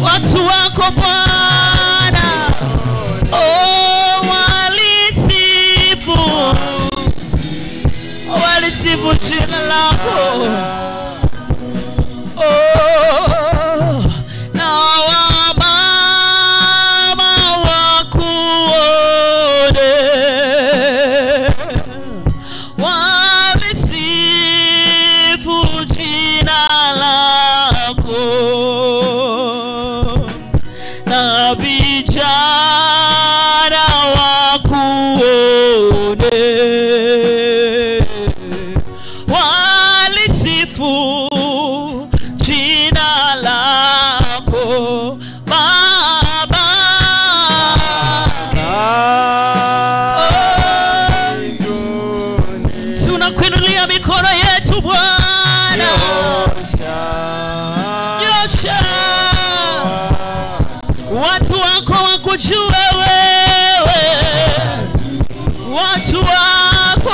watu wako Bwana, oh walisifu jina lako, oh na wamama wakuone, walisifu jina lako, na vijana wakuone, walisifu jina lako Baba. Tunakuinulia mikono yetu Bwana, nyosha watu wako wakujue wewe, watu wako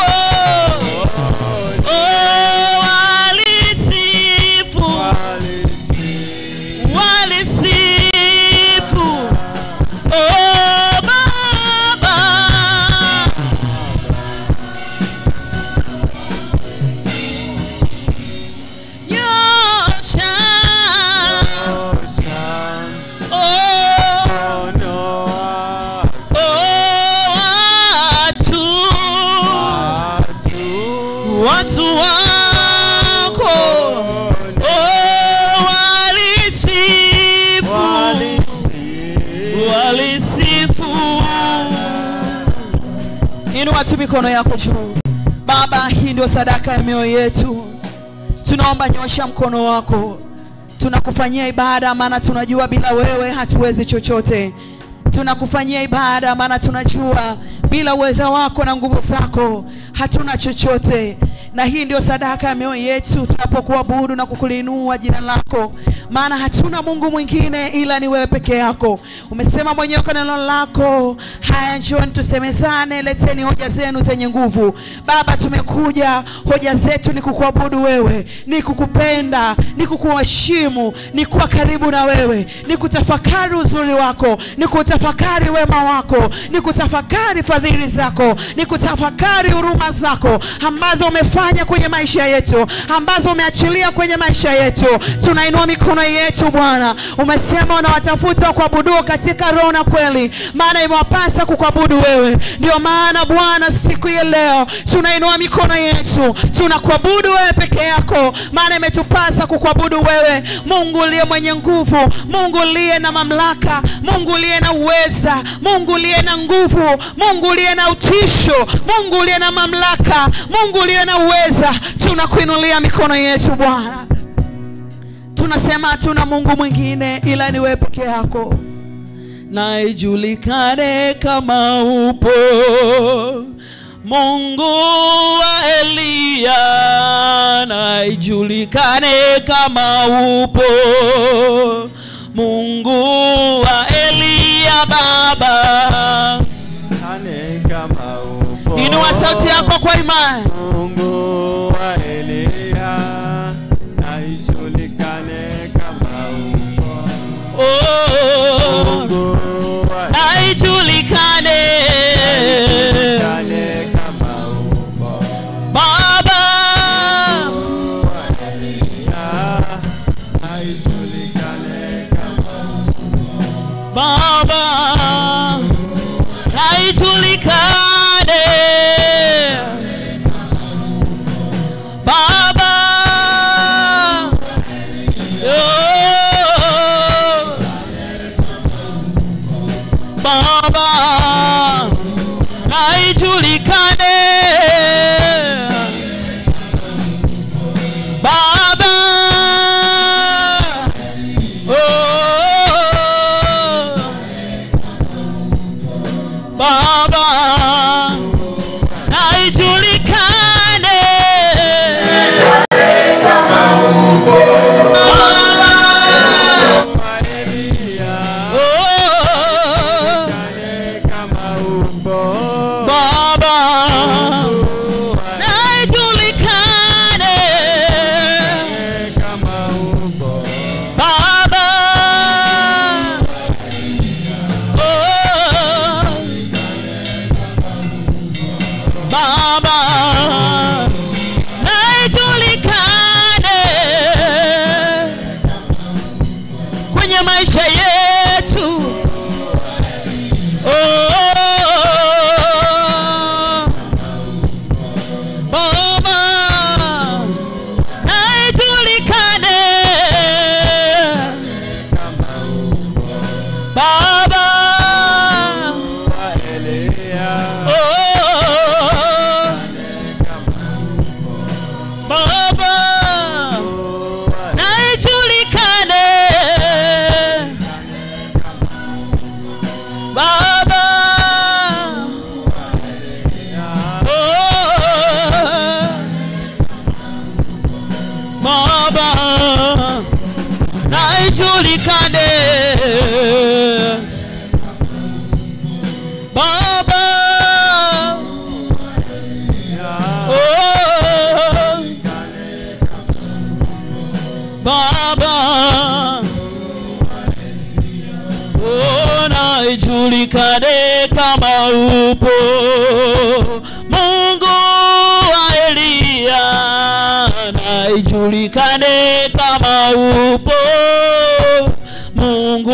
watu wako, oh walisifu. Inua tu mikono yako juu. Baba, hii ndio sadaka ya mioyo yetu. Tunaomba nyosha mkono wako. Tunakufanyia ibada maana tunajua bila wewe hatuwezi chochote. Tunakufanyia ibada maana tunajua bila uweza wako na nguvu zako hatuna chochote. Na hii ndio sadaka ya mioyo yetu tunapokuabudu na kukulinua jina lako, maana hatuna Mungu mwingine ila ni wewe peke yako. Umesema mwenyewe kwa neno lako, haya njooni tusemezane, leteni hoja zenu zenye nguvu. Baba, tumekuja, hoja zetu ni kukuabudu wewe, ni kukupenda, ni kukuheshimu, ni kuwa karibu na wewe, ni kutafakari uzuri wako, ni kutafakari wema wako, ni kutafakari fadhili zako, ni kutafakari huruma zako ambazo umefanya kwenye maisha yetu, ambazo umeachilia kwenye maisha yetu. Tunainua mikono yetu Bwana. Umesema unawatafuta kuabudu katika roho na kweli, maana imewapasa kukuabudu wewe. Ndio maana Bwana, siku ya leo tunainua mikono yetu, tunakuabudu wewe peke yako, maana imetupasa kukuabudu wewe, Mungu uliye mwenye nguvu, Mungu uliye na mamlaka, Mungu uliye na uweza, Mungu uliye na nguvu, Mungu uliye na utisho, Mungu uliye na mamlaka, Mungu uliye na uweza. Tunakuinulia mikono yetu Bwana. Tunasema hatuna Mungu mwingine ila ni wewe peke yako. Na ijulikane kama upo Mungu wa Elia, na ijulikane kama upo Mungu wa Elia Baba. Kama upo, inua sauti yako kwa imani. Mungu wa Elia, na ijulikane kama upo. Mungu na ijulikane kama upo Baba. Mungu wa Elia, na ijulikane kama upo Baba, na ijulikane Baba. Baba, na ijulikane Baba. Baba, na ijulikane kama upo Baba wa Elia. Baba naijulikane. Baba Baba naijulikane. Baba Baba naijulikane kama upo Mungu wa Elia. Naijulikane kama upo Mungu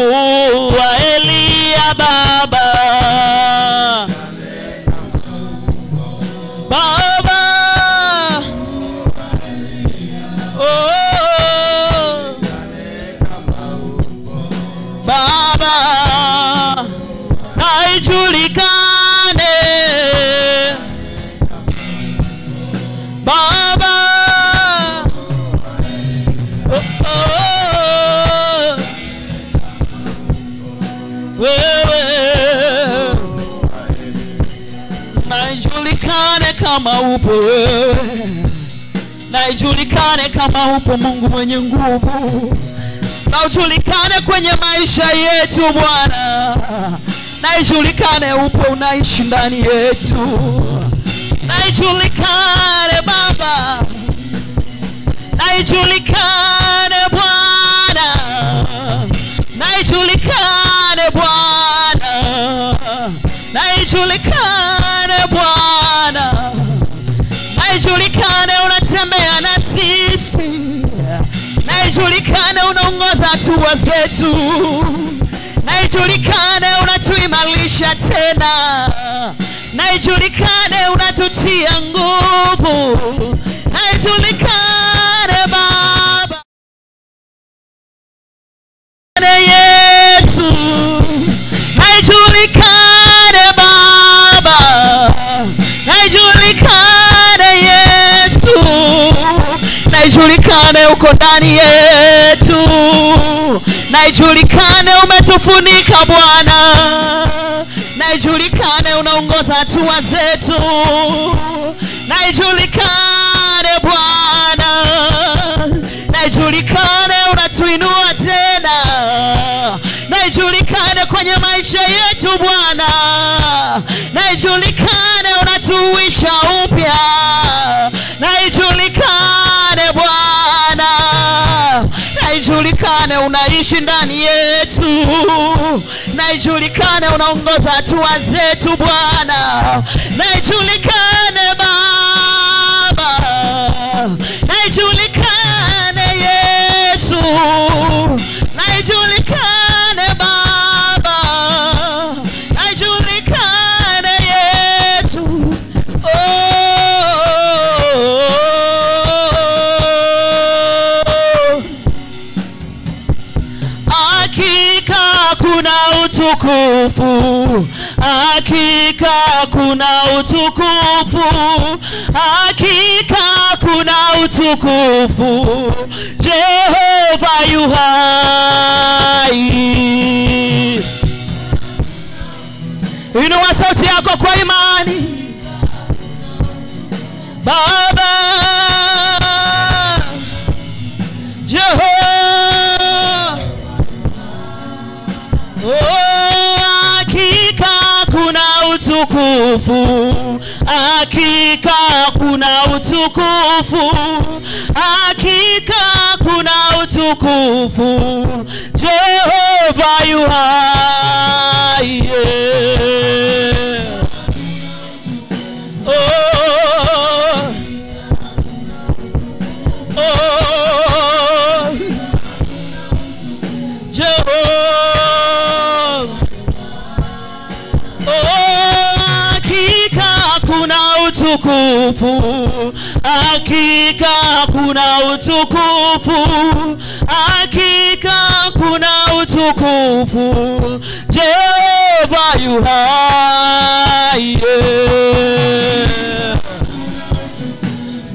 wa Elia. Baba Baba Baba naijulikane. Baba wewe naijulikane kama upo wewe. Naijulikane kama upo Mungu mwenye nguvu. Na ujulikane kwenye maisha yetu Bwana. Naijulikane upo unaishi ndani yetu. Naijulikane Baba. Naijulikane Bwana. Naijulikane Bwana. Naijulikane Bwana. Naijulikane unatembea na sisi. Naijulikane unaongoza hatua zetu. Naijulikane unatuimarisha tena. Naijulikane unatutia nguvu. Naijulikane Baba Yesu. Naijulikane Baba. Naijulikane Yesu. Naijulikane uko ndani yetu. Naijulikane umetufunika Bwana. Naijulikane unaongoza hatua zetu. Naijulikane Bwana. Naijulikane unatuinua tena. Naijulikane kwenye maisha yetu Bwana. Naijulikane unatuisha upya. Naijulikane Bwana. Naijulikane unaishi ndani yetu. Naijulikane unaongoza hatua zetu Bwana. Naijulikane Baba. Naijulikane Yesu. Naijulikane Baba. Naijulikane Yesu. Hakika kuna utukufu. Hakika kuna utukufu. Hakika kuna utukufu. Jehova yu hai. Inua sauti yako kwa imani. Baba Jehova. Hakika kuna utukufu. Hakika kuna utukufu. Hakika kuna utukufu. Jehova yu hai. utukufu, hakika kuna utukufu, hakika kuna utukufu. Jehova yu hai,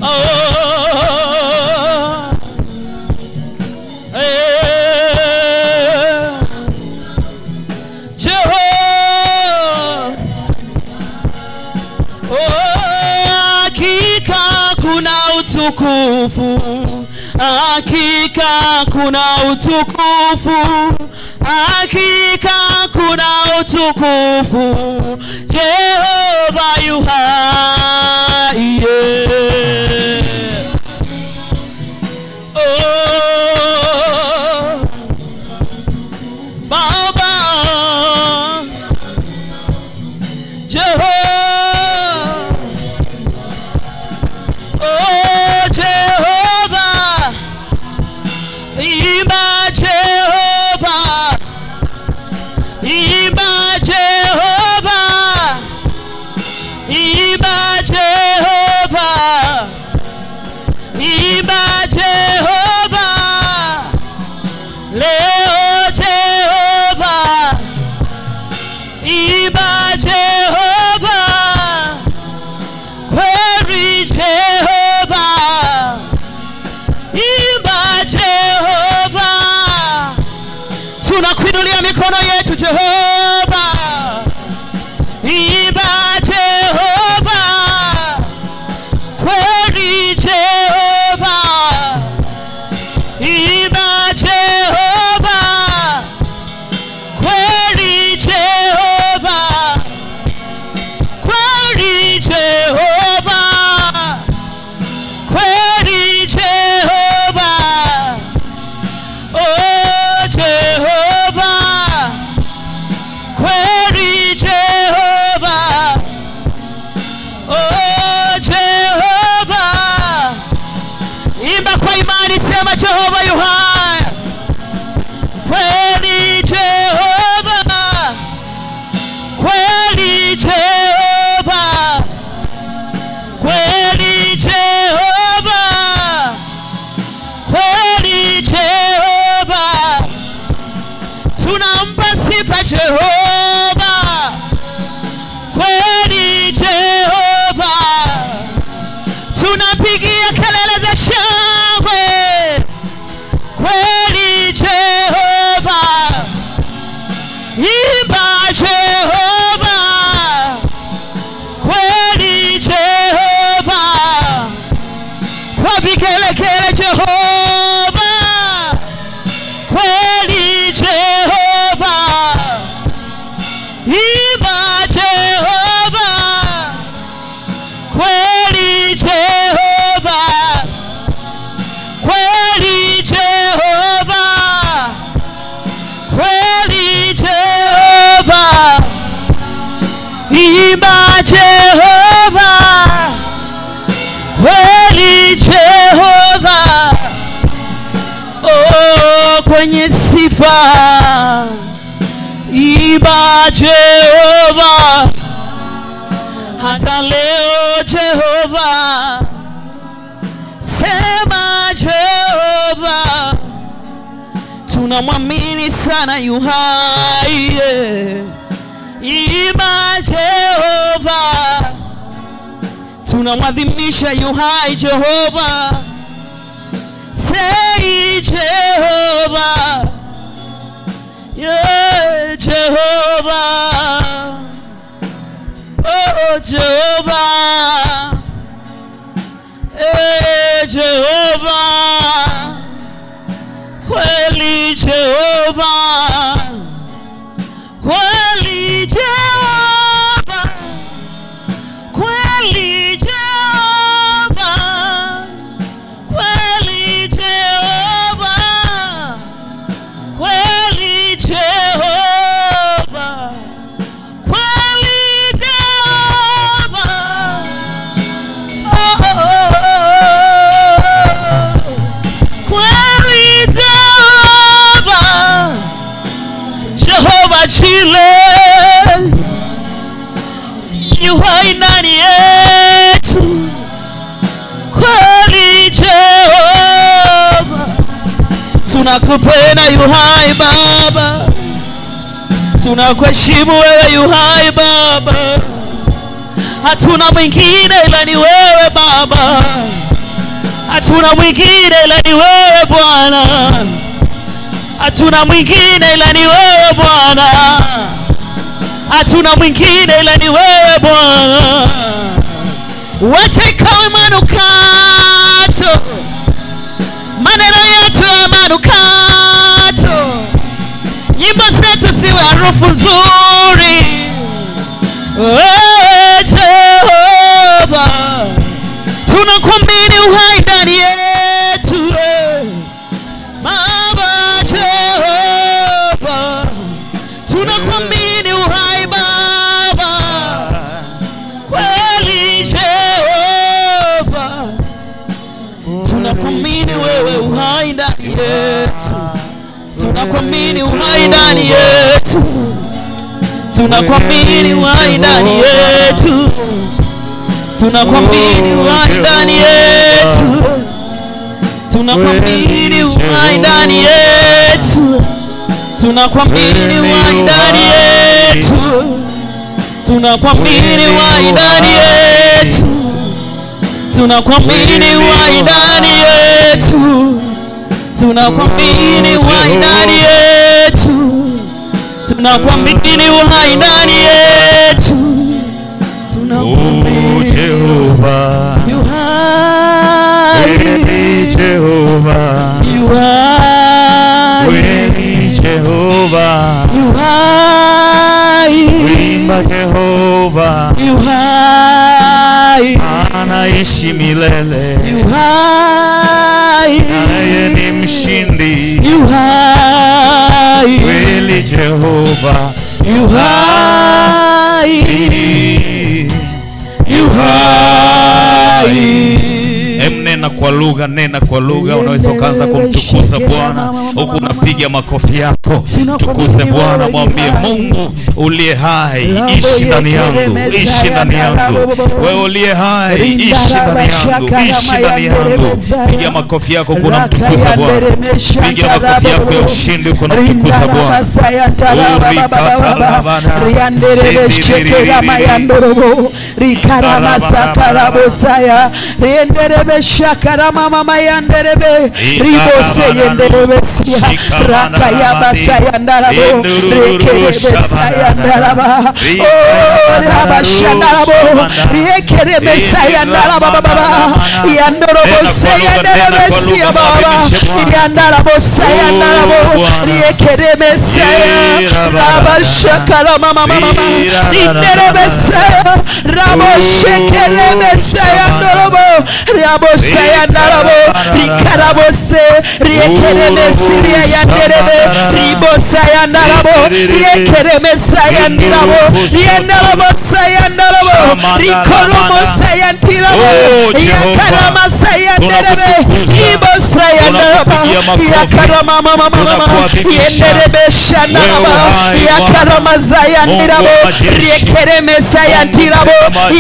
oh, Jehova, hakika kuna utukufu, hakika kuna utukufu, hakika kuna utukufu. Jehova yu hai, oh, Baba, Jehova, oh Jehova, imba Jehova, imba Jehova, imba Jehova, imba Jehova, leo Jehova, imba Jehova, kweli Jehova, imba Jehova. Tunakuinulia mikono yetu Jehova, imba Jehova, kweli Jehova, imba Jehova, kweli Jehova, kweli Jehova, kweli Jehova, oh Jehova, kweli Jehova, oh Jehova. Imba kwa imani, sema Jehova yu hai, kweli Jehova, kweli Jehova, kweli Jehova, kweli Jehova. Tunampa sifa Jehova, kweli Jehova. Tunapigia kelele za shangwe, kweli Jehova, imba Jehova, kweli Jehova, kwa vigelegele Jehova, kweli Jehova, imba Jehova, kweli Jehova, kweli Jehova, kweli Jehova, imba Jehova, kweli Jehova, oh kwenye sifa, imba Jehova, hata leo Jehova, sema Jehova, tunamwamini sana yu hai, imba Jehova, tunamwadhimisha yu hai Jehova, say Jehova, yeah Jehova, oh Jehova, Jehova, kweli Jehova, kweli Jehova, kweli Jehova, kweli Jehova, kweli Jehova, kweli Jehova, oh, oh, oh. Kweli Jehova, Jehova Jireh, yu hai ndani yetu, kweli Jehova, tunakupenda yu hai Baba, tunakuheshimu wewe yu hai Baba, hatuna mwingine ila ni wewe Baba, hatuna mwingine ila ni wewe Bwana, hatuna mwingine ila ni wewe Bwana, hatuna mwingine ila ni wewe Bwana. Wacha ikawe manukato, maneno yetu ya manukato, nyimbo zetu siwe harufu nzuri. Jehova, tunakuamini uhai ndani yetu Baba. Jehova, tunakuamini uhai Baba, kweli Jehova, tunakuamini wewe uhai ndani yetu, tunakuamini uhai ndani yetu, tunakuamini uhai ndani yetu, tunakuamini uhai ndani yetu, tunakuamini uhai ndani yetu, tunakuamini uhai ndani yetu, tunakuamini uhai ndani yetu, tunakuamini uhai ndani yetu, tunakuamini uhai ndani yetu, tunakuamini uhai ndani yetu, tunakuamini Jehova, yu hai, Jehova, yu hai, Jehova, yu hai, Wimba Jehova, yu hai, anaishi milele, yu hai, naye ni mshindi, yu hai, kweli Jehova, yu hai, yu hai. Nena kwa lugha, nena kwa lugha. Unaweza ukaanza kumtukuza Bwana huku unapiga makofi yako. Tukuze Bwana, mwambie Mungu uliye hai, ishi ndani yangu, ishi ndani yangu. Wewe uliye hai, ishi ndani yangu, ishi ndani yangu. Piga makofi yako kuna mtukuza Bwana. Piga makofi yako ya ushindi kuna mtukuza Bwana. Shakara mama mayanderebe ribose yenderebe sia raka ya basa yandarabo rekerebe sayandaraba oh rabashandarabo rekerebe sayandaraba baba yandorobo sayanderebe sia baba yandarabo sayandarabo rekerebe saya rabashakara mama mama inderebe saya raboshekerebe sayandorobo Rabose yandarabo rikarabose riekereme siria yanderebe ribose yandarabo riekereme sayandirabo yandarabo sayandarabo rikoromo sayantirabo yakarama sayanderebe ribose yandarabo yakarama mama mama yanderebe shandarabo yakarama sayandirabo riekereme sayantirabo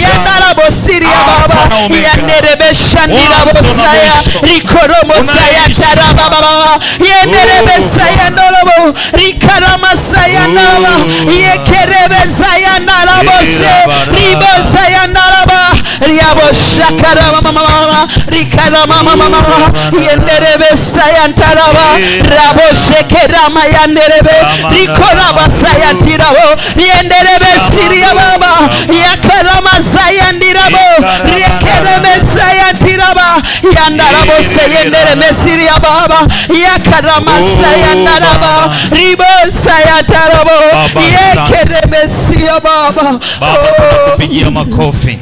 yandarabo siria baba yanderebe shandira bosaya rikoromo saya taraba baba yenderebe saya ndorobo rikarama saya ndaba yekerebe saya ndaba se ribo saya ndaba riabo shakara mama rikarama mama yenderebe saya taraba rabo shekerama yanderebe rikoraba saya tirabo yenderebe siria baba yakarama saya ndirabo rekerebe saya tiraba yandarabo seyendere mesiri ya baba yakarama sayandaraba ribo sayatarabo yekere mesiri ya baba. Baba tunakupigia makofi,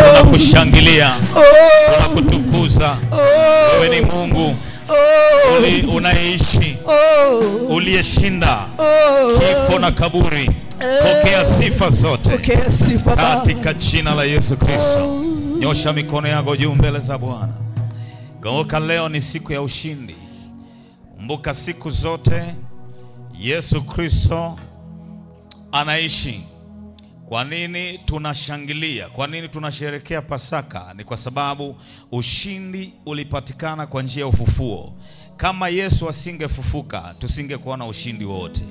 tunakushangilia, tunakutukuza. Wewe ni Mungu unaishi, uliyeshinda kifo na kaburi. Pokea sifa zote katika jina la Yesu Kristo. Nyosha mikono yako juu mbele za Bwana. Kumbuka leo ni siku ya ushindi. Kumbuka siku zote Yesu Kristo anaishi. Kwa nini tunashangilia? Kwa nini tunasherehekea Pasaka? Ni kwa sababu ushindi ulipatikana kwa njia ya ufufuo. Kama Yesu asingefufuka, tusingekuwa na ushindi wote.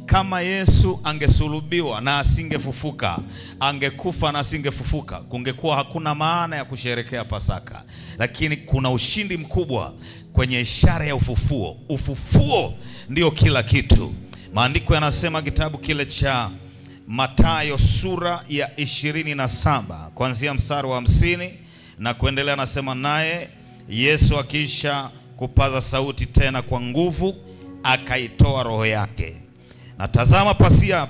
Kama Yesu angesulubiwa na asingefufuka, angekufa na asingefufuka, kungekuwa hakuna maana ya kusherehekea Pasaka. Lakini kuna ushindi mkubwa kwenye ishara ya ufufuo. Ufufuo ndio kila kitu. Maandiko yanasema kitabu kile cha Mathayo sura ya 27 kuanzia mstari wa 50 na kuendelea, nasema naye Yesu akiisha kupaza sauti tena kwa nguvu, akaitoa roho yake. Na tazama,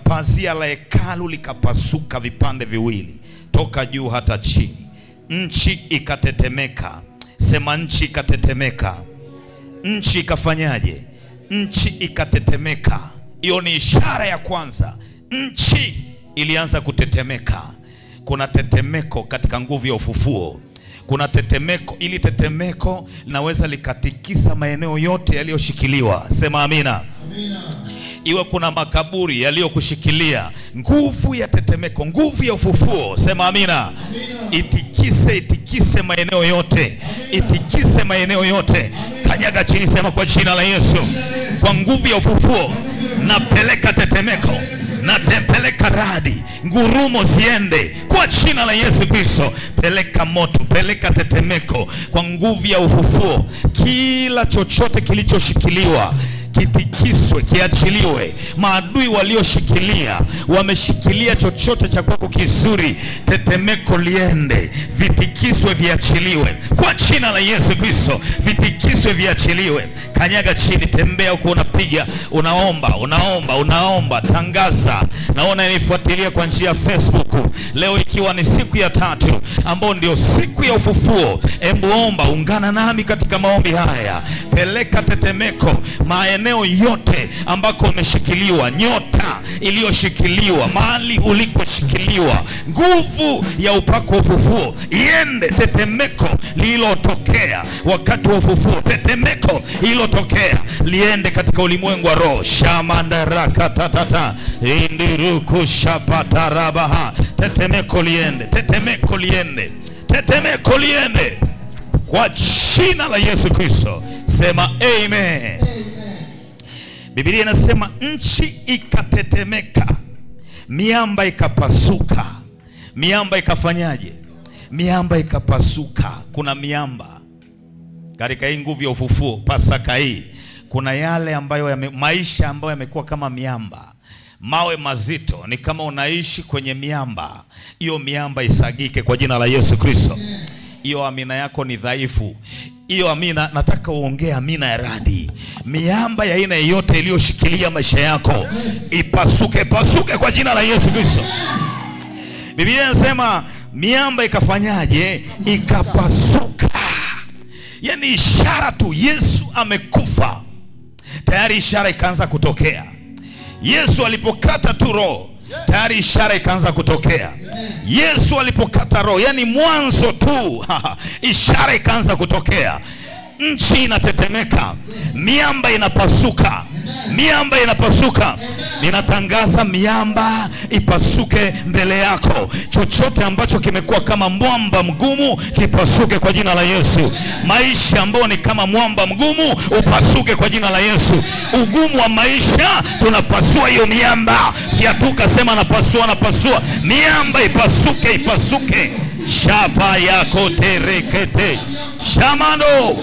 pazia la hekalu likapasuka vipande viwili toka juu hata chini. Nchi ikatetemeka. Sema nchi ikatetemeka. Nchi ikafanyaje? Nchi ikatetemeka. Hiyo ni ishara ya kwanza. Nchi ilianza kutetemeka. Kuna tetemeko katika nguvu ya ufufuo. Kuna tetemeko, ili tetemeko linaweza likatikisa maeneo yote yaliyoshikiliwa. Sema amina. Amina. Iwe kuna makaburi yaliyokushikilia, nguvu ya tetemeko, nguvu ya ufufuo. Sema amina. Amina. Itikise maeneo yote. Amina. Itikise maeneo yote. Amina. Kanyaga chini, sema kwa jina la Yesu. Kwa nguvu ya ufufuo napeleka tetemeko, napeleka radi, ngurumo ziende kwa jina la Yesu Kristo. Peleka moto, peleka tetemeko kwa nguvu ya ufufuo. Kila chochote kilichoshikiliwa kitikiswe, kiachiliwe. Maadui walioshikilia, wameshikilia chochote cha kwako kizuri, tetemeko liende, vitikiswe, viachiliwe kwa jina la Yesu Kristo. Vitikiswe, viachiliwe. Kanyaga chini, tembea huko, unapiga, unaomba, tangaza. Naona nifuatilia kwa njia ya Facebook leo, ikiwa ni siku ya 3 ambao ndio siku ya ufufuo. Hebu omba, ungana nami katika maombi haya. Peleka tetemeko maeneo yote ambako umeshikiliwa, nyota iliyoshikiliwa, mahali ulikoshikiliwa. Nguvu ya upako ufufuo iende. Tetemeko lililotokea wakati wa ufufuo, tetemeko lililotokea liende katika ulimwengu wa roho. Shamandaraka tatata indiruku shapatarabaha. Tetemeko liende, tetemeko liende, tetemeko liende kwa jina la Yesu Kristo. Sema amen. Biblia inasema nchi ikatetemeka, miamba ikapasuka. Miamba ikafanyaje? Miamba ikapasuka. Kuna miamba katika hii nguvu ya ufufuo. Pasaka hii kuna yale ambayo maisha ambayo yamekuwa kama miamba, mawe mazito. Ni kama unaishi kwenye miamba. Hiyo miamba isagike kwa jina la Yesu Kristo. Hiyo amina yako ni dhaifu. Hiyo amina, nataka uongee amina ya radi. Miamba ya aina yote iliyoshikilia maisha yako ipasuke, pasuke kwa jina la Yesu Kristo. Biblia inasema miamba ikafanyaje? Ikapasuka. Yani ishara tu, Yesu amekufa. Tayari ishara ikaanza kutokea. Yesu alipokata tu roho, tayari ishara ikaanza kutokea. Yesu alipokata roho, yani mwanzo tu ishara ikaanza kutokea. Nchi inatetemeka, miamba inapasuka, miamba inapasuka. Ninatangaza miamba ipasuke mbele yako. Chochote ambacho kimekuwa kama mwamba mgumu kipasuke kwa jina la Yesu. Maisha ambayo ni kama mwamba mgumu upasuke kwa jina la Yesu. Ugumu wa maisha tunapasua hiyo miamba. Fiatuka, sema napasua, napasua. Miamba ipasuke, ipasuke. Shapa yako terekete. Shamano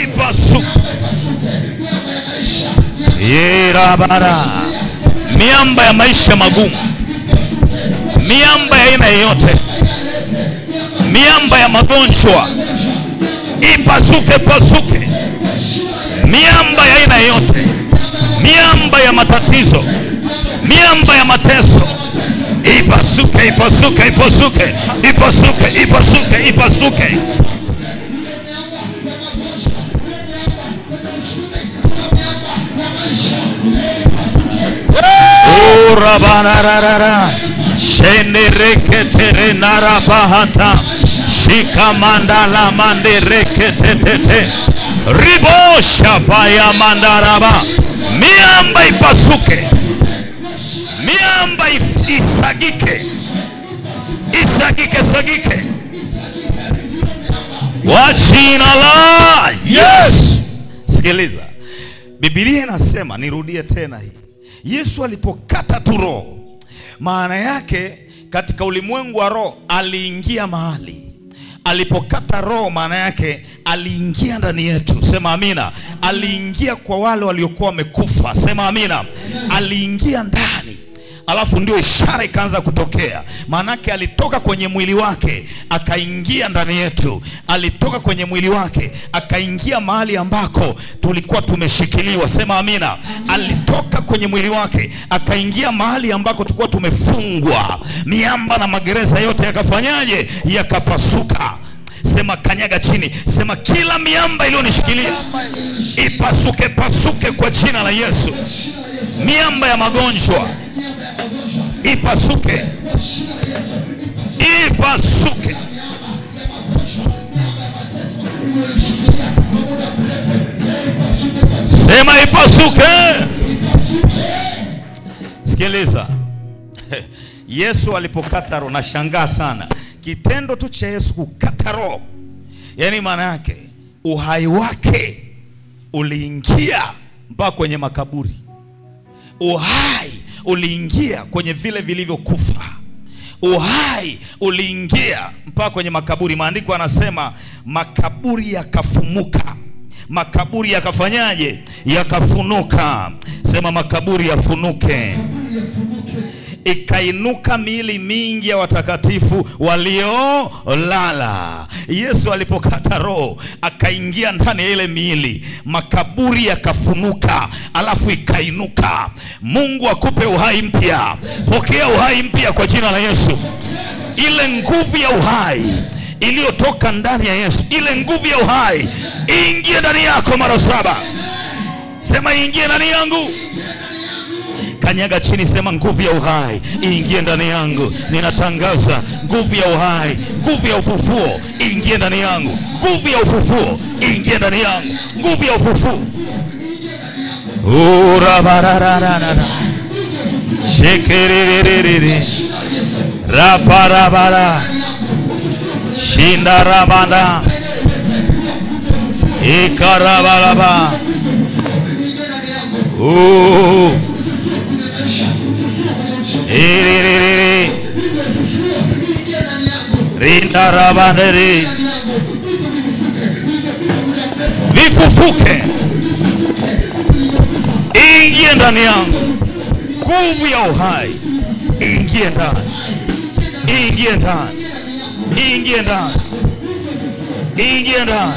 ipasuke. Yerabara. Miamba ya maisha magumu, miamba ya aina yote, miamba ya magonjwa ipasuke, pasuke. Miamba ya aina yote, miamba ya matatizo, miamba ya mateso ipasuke, ipasuke, ipasuke, ipasuke, ipasuke, ipasuke. Rabanarara shenereketere narabahata shikamandala mandereketetete ribo shapaya mandaraba. Miamba ipasuke, miamba miamba isagike, sagike kwa jina la Yesu. Sikiliza, Biblia inasema, nirudie tena hii, Yesu alipokata tu roho, maana yake katika ulimwengu wa roho aliingia mahali. Alipokata roho, maana yake aliingia ndani yetu. Sema amina. Aliingia kwa wale waliokuwa wamekufa. Sema amina. Aliingia ndani, alafu ndio ishara ikaanza kutokea. Maanake alitoka kwenye mwili wake akaingia ndani yetu. Alitoka kwenye mwili wake akaingia mahali ambako tulikuwa tumeshikiliwa. Sema amina. Alitoka kwenye mwili wake akaingia mahali ambako tulikuwa tumefungwa. Miamba na magereza yote yakafanyaje? Yakapasuka. Sema kanyaga chini. Sema kila miamba iliyonishikilia ipasuke, pasuke kwa jina la Yesu. Miamba ya magonjwa ipasuke, ipasuke. Sema ipasuke. Sikiliza, Yesu alipokata roho, nashangaa sana kitendo tu cha Yesu kukata roho. Yani maana yake uhai wake uliingia mpaka kwenye makaburi. Uhai uliingia kwenye vile vilivyokufa. Uhai uliingia mpaka kwenye makaburi. Maandiko yanasema makaburi yakafumuka. Makaburi yakafanyaje? Yakafunuka. Sema makaburi yafunuke. Ikainuka miili mingi ya watakatifu waliolala. Yesu alipokata roho akaingia ndani ya ile miili, makaburi yakafunuka, alafu ikainuka. Mungu akupe uhai mpya. Pokea uhai mpya kwa jina la Yesu. Ile nguvu ya uhai iliyotoka ndani ya Yesu, ile nguvu ya uhai ingie ndani yako mara 7. Sema ingie ndani yangu. Kanyaga chini, sema nguvu ya uhai ingie ndani yangu. Ninatangaza nguvu ya uhai, nguvu ya ufufuo ingie ndani yangu. Nguvu ya ufufuo ingie ndani yangu. Nguvu ya ufufuo. Urabarararara. Shekerererere. Raparabara. Shindarabanda. Ikarabaraba. Rinda rabandere. Vifufuke, ingie ndani yangu. Nguvu ya uhai ingie ndani, ingie ndani, ingie ndani, ingie ndani.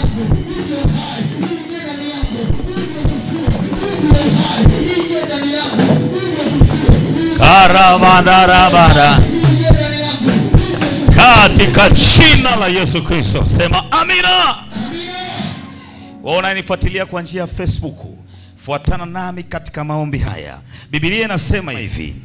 Karamandarabara. Katika jina la Yesu Kristo. Sema amina. Unanifuatilia kwa njia ya Facebook, fuatana nami katika maombi haya. Biblia inasema hivi,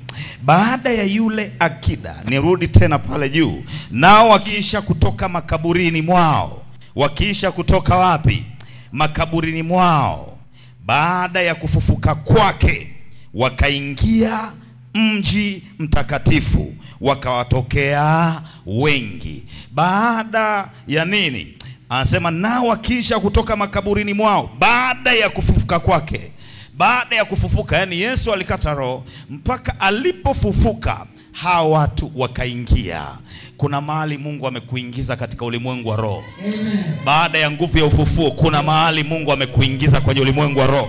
baada ya yule akida, nirudi tena pale juu, nao wakiisha kutoka makaburini mwao. Wakiisha kutoka wapi? Makaburini mwao. Baada ya kufufuka kwake, wakaingia mji mtakatifu, wakawatokea wengi. Baada ya nini? Anasema nao wakiisha kutoka makaburini mwao, baada ya kufufuka kwake. Baada ya kufufuka, yani Yesu alikata roho mpaka alipofufuka, hawa watu wakaingia. Kuna mahali Mungu amekuingiza katika ulimwengu wa roho. Baada ya nguvu ya ufufuo, kuna mahali Mungu amekuingiza kwenye ulimwengu wa roho.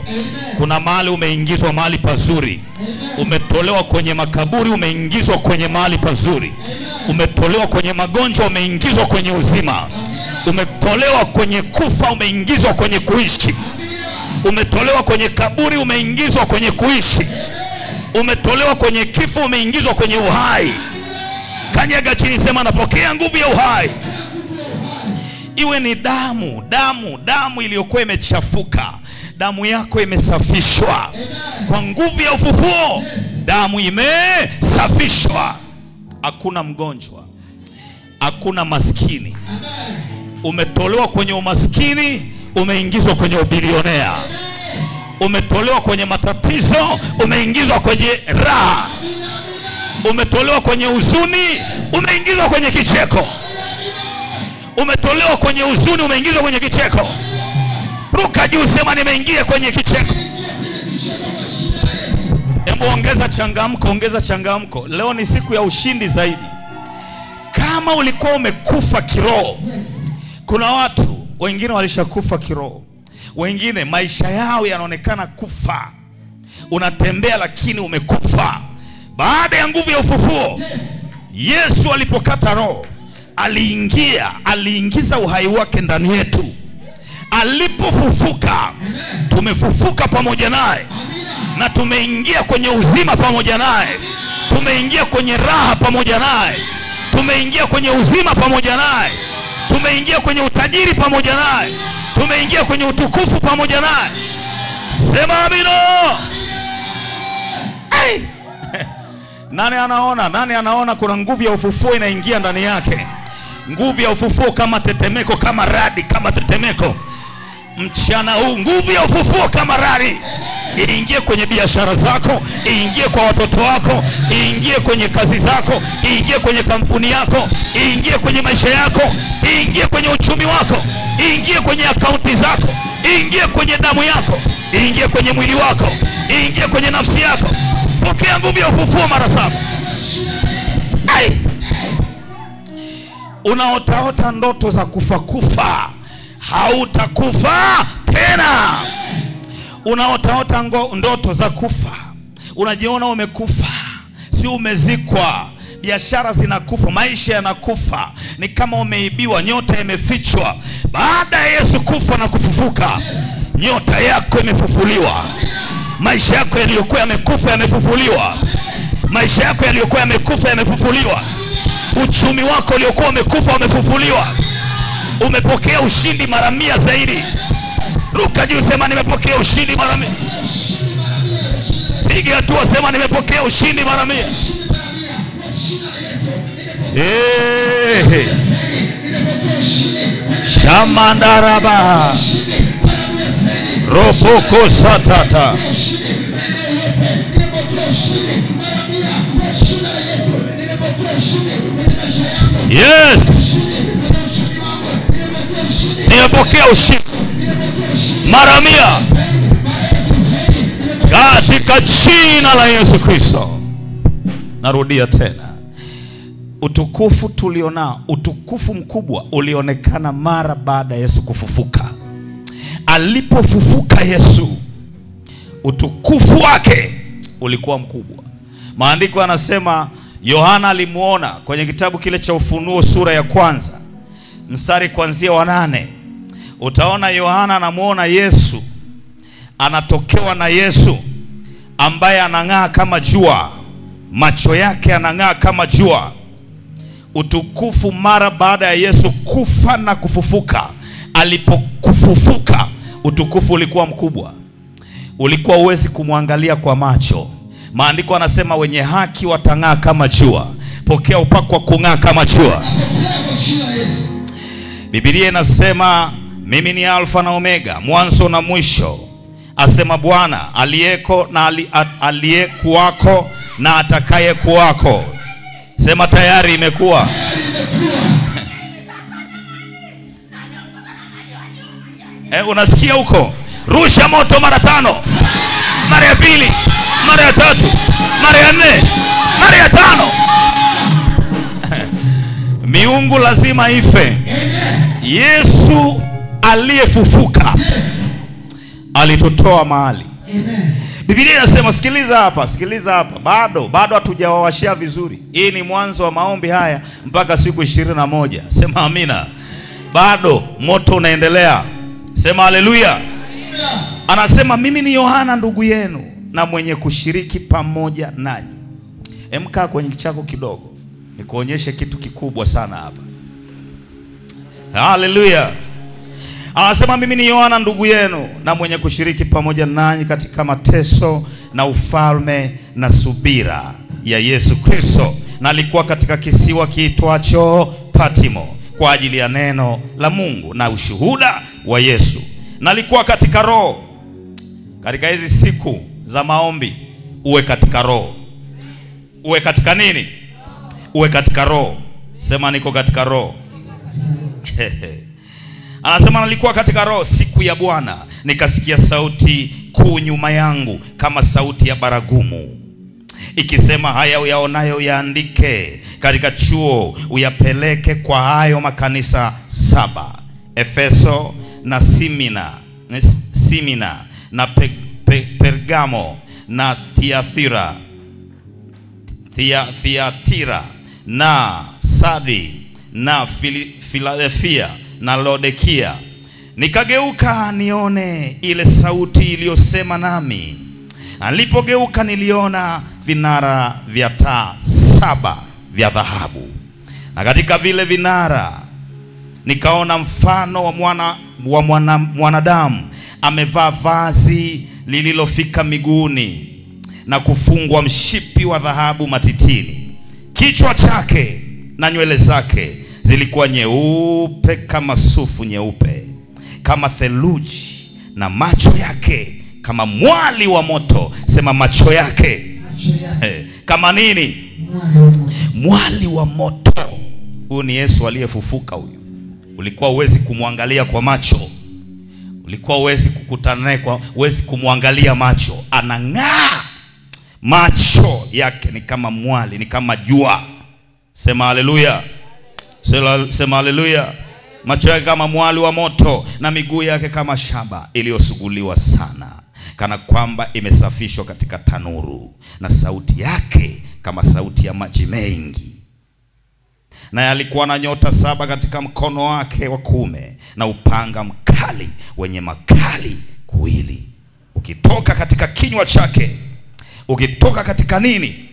Kuna mahali umeingizwa mahali pazuri. Umetolewa kwenye makaburi, umeingizwa kwenye mahali pazuri. Umetolewa kwenye magonjwa, umeingizwa kwenye uzima. Umetolewa kwenye kufa, umeingizwa kwenye kuishi. Umetolewa kwenye kaburi, umeingizwa kwenye kuishi. Umetolewa kwenye kifo, umeingizwa kwenye uhai. Kanyaga chini, sema napokea nguvu ya uhai. Iwe ni damu iliyokuwa imechafuka, damu yako imesafishwa kwa nguvu ya ufufuo. Damu imesafishwa. Hakuna mgonjwa, hakuna maskini. Umetolewa kwenye umaskini, umeingizwa kwenye ubilionea. Umetolewa kwenye matatizo, umeingizwa kwenye raha. Umetolewa kwenye huzuni, umeingizwa kwenye kicheko. Umetolewa kwenye huzuni, umeingizwa kwenye kicheko. Ruka juu, sema nimeingia kwenye kicheko. Hebu ongeza changamko, ongeza changamko. Leo ni siku ya ushindi zaidi. Kama ulikuwa umekufa kiroho, kuna watu wengine walishakufa kiroho. Wengine maisha yao yanaonekana kufa. Unatembea lakini umekufa. Baada ya nguvu ya ufufuo, Yesu alipokata roho, aliingiza uhai wake ndani yetu. Alipofufuka, tumefufuka pamoja naye na tumeingia kwenye uzima pamoja naye. Tumeingia kwenye raha pamoja naye. Tumeingia kwenye uzima pamoja naye. Tumeingia kwenye utajiri pamoja naye. Tumeingia kwenye utukufu pamoja naye. Sema amina. Hey! Nani anaona? Nani anaona kuna nguvu ya ufufuo inaingia ndani yake? Nguvu ya ufufuo kama tetemeko, kama radi, kama tetemeko. Mchana huu nguvu ya ufufuo kama radi iingie kwenye biashara zako, iingie kwa watoto wako, iingie kwenye kazi zako, iingie kwenye kampuni yako, iingie kwenye maisha yako, iingie kwenye uchumi wako, iingie kwenye akaunti zako, iingie kwenye damu yako, iingie kwenye mwili wako, iingie kwenye nafsi yako. Pokea nguvu ya ufufuo mara 7. Unaotaota ndoto za kufa, hautakufa tena. Unaotaota ndoto za kufa, unajiona umekufa, si umezikwa. Biashara zinakufa, maisha yanakufa, ni kama umeibiwa, nyota imefichwa. Baada ya Yesu kufa na kufufuka, nyota yako imefufuliwa. Maisha yako yaliyokuwa yamekufa yamefufuliwa. Maisha yako yaliyokuwa yamekufa yamefufuliwa. Uchumi wako uliokuwa umekufa umefufuliwa. Umepokea ushindi mara 100 zaidi. Ruka juu, sema nimepokea ushindi mara 100. Piga hatua, sema nimepokea ushindi mara 100. Shamandaraba Roboko satata. Yes, nimepokea ushindi mara 100 katika jina la Yesu Kristo. Narudia tena, utukufu tulionao, utukufu mkubwa ulionekana mara baada ya Yesu kufufuka. Alipofufuka Yesu, utukufu wake ulikuwa mkubwa. Maandiko yanasema Yohana alimuona kwenye kitabu kile cha Ufunuo sura ya 1 mstari kuanzia wa 8. Utaona Yohana anamuona Yesu, anatokewa na Yesu ambaye anang'aa kama jua, macho yake anang'aa kama jua. Utukufu mara baada ya Yesu kufa na kufufuka. Alipokufufuka, utukufu ulikuwa mkubwa. Ulikuwa uwezi kumwangalia kwa macho. Maandiko anasema wenye haki watang'aa kama jua. Pokea upako wa kung'aa kama jua. Biblia inasema mimi ni Alfa na Omega, mwanzo na mwisho, asema Bwana, aliyeko na aliyekuwako na atakaye kuwako. Sema tayari imekuwa. Unasikia huko? Rusha moto mara 5, mara ya 2, mara ya 3, mara ya 4, mara ya 5. Miungu lazima ife. Yesu aliyefufuka alitutoa mahali. Biblia inasema, sikiliza hapa, bado hatujawawashia vizuri. Hii ni mwanzo wa maombi haya mpaka siku 21. Sema amina. Bado moto unaendelea. Sema haleluya. Anasema mimi ni Yohana ndugu yenu na mwenye kushiriki pamoja nanyi. Emkaa kwenye kichako kidogo, nikuonyeshe kitu kikubwa sana hapa. Haleluya. Anasema mimi ni Yohana ndugu yenu na mwenye kushiriki pamoja nanyi katika mateso na ufalme na subira ya Yesu Kristo. Na alikuwa katika kisiwa kiitwacho Patimo kwa ajili ya neno la Mungu na ushuhuda wa Yesu. Na alikuwa katika roho. Katika hizi siku za maombi uwe katika roho. Uwe katika nini? Uwe katika roho. Sema niko katika roho. Anasema nalikuwa katika roho siku ya Bwana, nikasikia sauti kuu nyuma yangu kama sauti ya baragumu, ikisema, haya uyaonayo yaandike katika chuo, uyapeleke kwa hayo makanisa 7: Efeso na Simina na Pergamo na Thiatira na Sardi na Filadelfia na Laodikia. Nikageuka nione ile sauti iliyosema nami. Nilipogeuka niliona vinara vya taa 7 vya dhahabu, na katika vile vinara nikaona mfano wa mwanadamu amevaa vazi lililofika miguuni na kufungwa mshipi wa dhahabu matitini. Kichwa chake na nywele zake zilikuwa nyeupe kama sufu nyeupe, kama theluji, na macho yake kama mwali wa moto. Sema macho yake. Kama nini? Mwali wa moto. Huyu ni Yesu aliyefufuka huyu. Ulikuwa uwezi kumwangalia kwa macho. Ulikuwa uwezi kukutana naye kwa, uwezi kumwangalia macho. Anang'aa. Macho yake ni kama mwali, ni kama jua. Sema haleluya. Sema haleluya. Macho yake kama mwali wa moto, na miguu yake kama shaba iliyosuguliwa sana, kana kwamba imesafishwa katika tanuru, na sauti yake kama sauti ya maji mengi. Na alikuwa na nyota 7 katika mkono wake wa kuume, na upanga mkali wenye makali kuwili ukitoka katika kinywa chake. Ukitoka katika nini?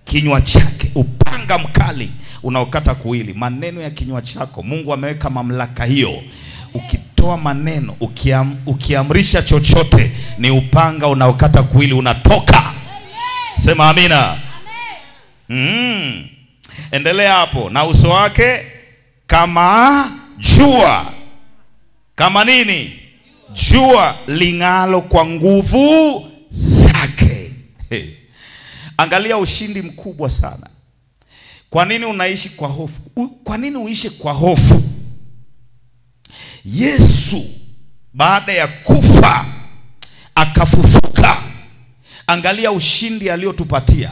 Kinywa chake. Upanga mkali unaokata kuwili. Maneno ya kinywa chako, Mungu ameweka mamlaka hiyo. Ukitoa maneno, ukiamrisha chochote, ni upanga unaokata kuwili unatoka. Sema amina. Endelea hapo. Na uso wake kama jua. Kama nini? Jua ling'alo kwa nguvu zake. Angalia ushindi mkubwa sana. Kwa nini unaishi kwa hofu? Kwa nini uishi kwa hofu? Yesu baada ya kufa akafufuka. Angalia ushindi aliotupatia.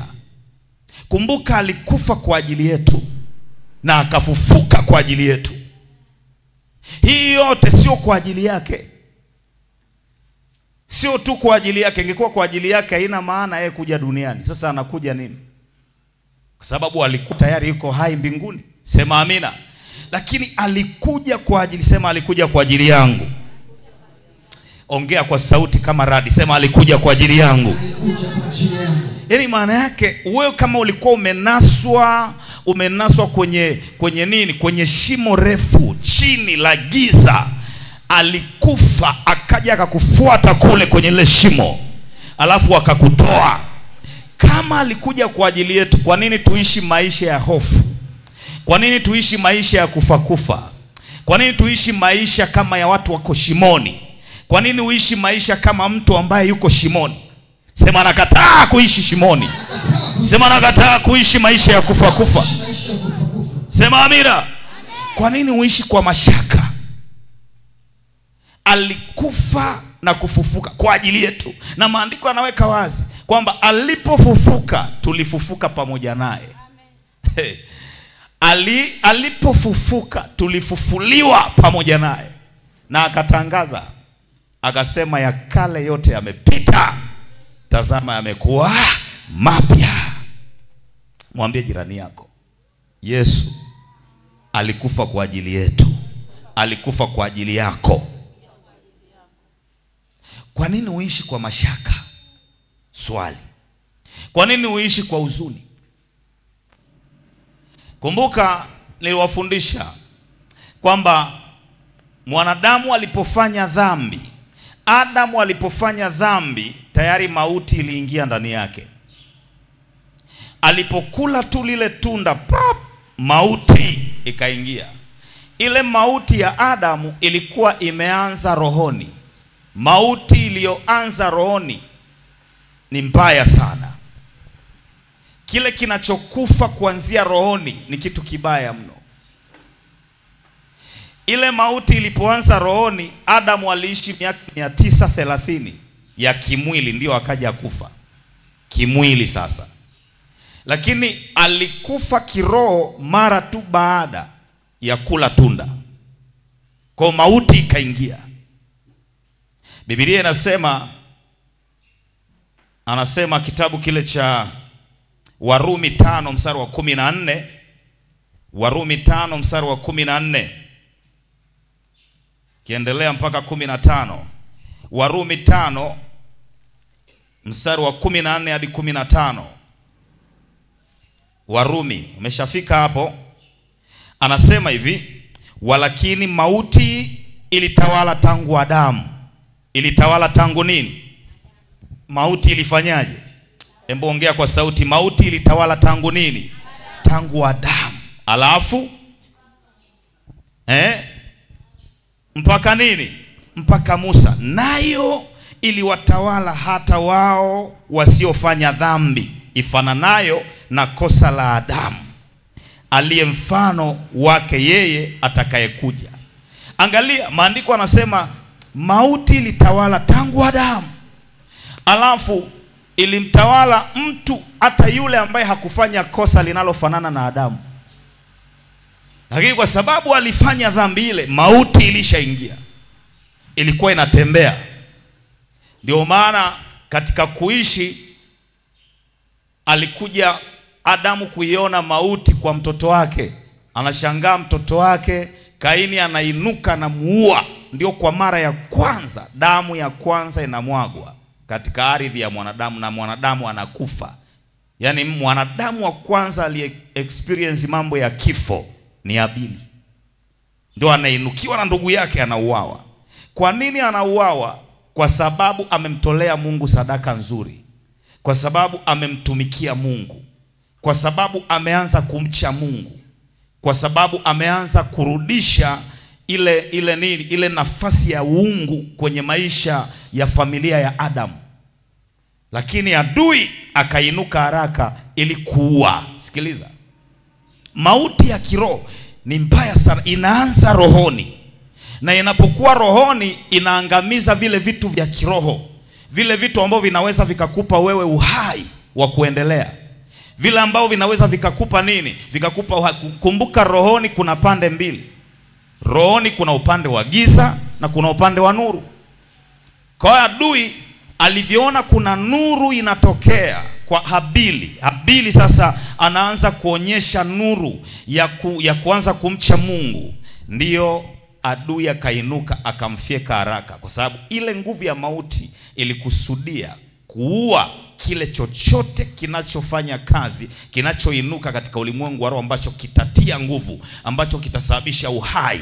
Kumbuka alikufa kwa ajili yetu na akafufuka kwa ajili yetu. Hii yote sio kwa ajili yake. Sio tu kwa ajili yake. Ingekuwa kwa ajili yake haina maana yeye kuja duniani. Sasa anakuja nini? Kwa sababu alikuwa tayari yuko hai mbinguni. Sema amina. Lakini alikuja kwa ajili, sema alikuja kwa ajili yangu. Ongea kwa sauti kama radi. Sema alikuja kwa ajili yangu. Yaani maana yake wewe kama ulikuwa umenaswa kwenye nini? Kwenye shimo refu chini la giza. Alikufa akaja akakufuata kule kwenye ile shimo, alafu akakutoa. Kama alikuja kwa ajili yetu, kwa nini tuishi maisha ya hofu? Kwa nini tuishi maisha ya kufa? Kwa nini tuishi maisha kama ya watu wako shimoni? Kwa nini uishi maisha kama mtu ambaye yuko shimoni? Sema nakataa kuishi shimoni. Sema nakataa kuishi maisha ya kufa. Sema amina. Kwa nini uishi kwa mashaka? Alikufa na kufufuka kwa ajili yetu. Na maandiko yanaweka wazi kwamba alipofufuka tulifufuka pamoja naye. Alipofufuka tulifufuliwa pamoja naye. Na akatangaza, akasema ya kale yote yamepita, tazama yamekuwa mapya. Mwambie jirani yako, Yesu alikufa kwa ajili yetu. Alikufa kwa ajili yako. Kwa nini uishi kwa mashaka? Swali. Kwa nini uishi kwa huzuni? Kumbuka niliwafundisha kwamba mwanadamu alipofanya dhambi, Adamu alipofanya dhambi, tayari mauti iliingia ndani yake. Alipokula tu lile tunda, mauti ikaingia. Ile mauti ya Adamu ilikuwa imeanza rohoni. Mauti iliyoanza rohoni ni mbaya sana. kile kinachokufa kuanzia rohoni ni kitu kibaya mno. Ile mauti ilipoanza rohoni, Adamu aliishi miaka 930 ya kimwili, ndio akaja kufa kimwili sasa. Lakini alikufa kiroho mara tu baada ya kula tunda. Kwa mauti ikaingia. Biblia anasema kitabu kile cha Warumi 5 mstari wa 14, Warumi 5 mstari wa 14 kiendelea mpaka 15. Warumi 5 mstari wa 14 hadi 15. Warumi, umeshafika hapo? Anasema hivi, walakini mauti ilitawala tangu Adamu. Ilitawala tangu nini? Mauti ilifanyaje? Hebu ongea kwa sauti. Mauti ilitawala tangu nini? Tangu Adamu. Alafu mpaka nini? Mpaka Musa. Nayo iliwatawala hata wao wasiofanya dhambi, ifananayo na kosa la Adamu, aliye mfano wake yeye atakayekuja. Angalia, maandiko anasema mauti ilitawala tangu Adamu. Alafu ilimtawala mtu hata yule ambaye hakufanya kosa linalofanana na Adamu. Lakini kwa sababu alifanya dhambi ile, mauti ilishaingia. Ilikuwa inatembea. Ndio maana katika kuishi alikuja Adamu kuiona mauti kwa mtoto wake. Anashangaa mtoto wake Kaini anainuka na muua. Ndio kwa mara ya kwanza damu ya kwanza inamwagwa katika ardhi ya mwanadamu na mwanadamu anakufa. Yaani mwanadamu wa kwanza aliye experience mambo ya kifo ni Abili. Ndio anainukiwa na ndugu yake, anauawa. Kwa nini anauawa? Kwa sababu amemtolea Mungu sadaka nzuri. Kwa sababu amemtumikia Mungu. Kwa sababu ameanza kumcha Mungu. Kwa sababu ameanza kurudisha ile nafasi ya uungu kwenye maisha ya familia ya Adamu. Lakini adui akainuka haraka ili kuua. Sikiliza. Mauti ya kiroho ni mbaya sana. Inaanza rohoni. Na inapokuwa rohoni inaangamiza vile vitu vya kiroho. Vile vitu ambavyo vinaweza vikakupa wewe uhai wa kuendelea. Vile ambavyo vinaweza vikakupa nini? Vikakupa uhai. Kumbuka rohoni kuna pande mbili. Rohoni kuna upande wa giza na kuna upande wa nuru. Kwa adui alivyoona kuna nuru inatokea kwa Habili. Habili sasa anaanza kuonyesha nuru ya kuanza kumcha Mungu. Ndiyo adui akainuka akamfyeka haraka, kwa sababu ile nguvu ya mauti ilikusudia kuua kile chochote kinachofanya kazi, kinachoinuka katika ulimwengu wa roho, ambacho kitatia nguvu, ambacho kitasababisha uhai.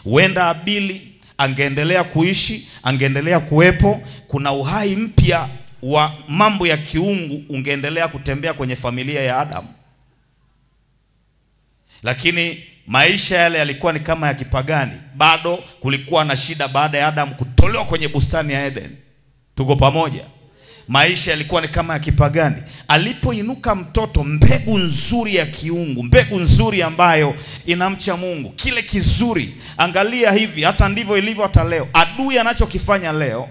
Huenda Habili angeendelea kuishi, angeendelea kuwepo, kuna uhai mpya wa mambo ya kiungu ungeendelea kutembea kwenye familia ya Adamu. Lakini maisha yale yalikuwa ni kama ya kipagani. Bado kulikuwa na shida baada ya Adamu kutolewa kwenye bustani ya Eden. Tuko pamoja? Maisha yalikuwa ni kama ya kipagani. Alipoinuka mtoto, mbegu nzuri ya kiungu, mbegu nzuri ambayo inamcha Mungu, kile kizuri. Angalia hivi, hata ndivyo ilivyo hata leo. Adui anachokifanya leo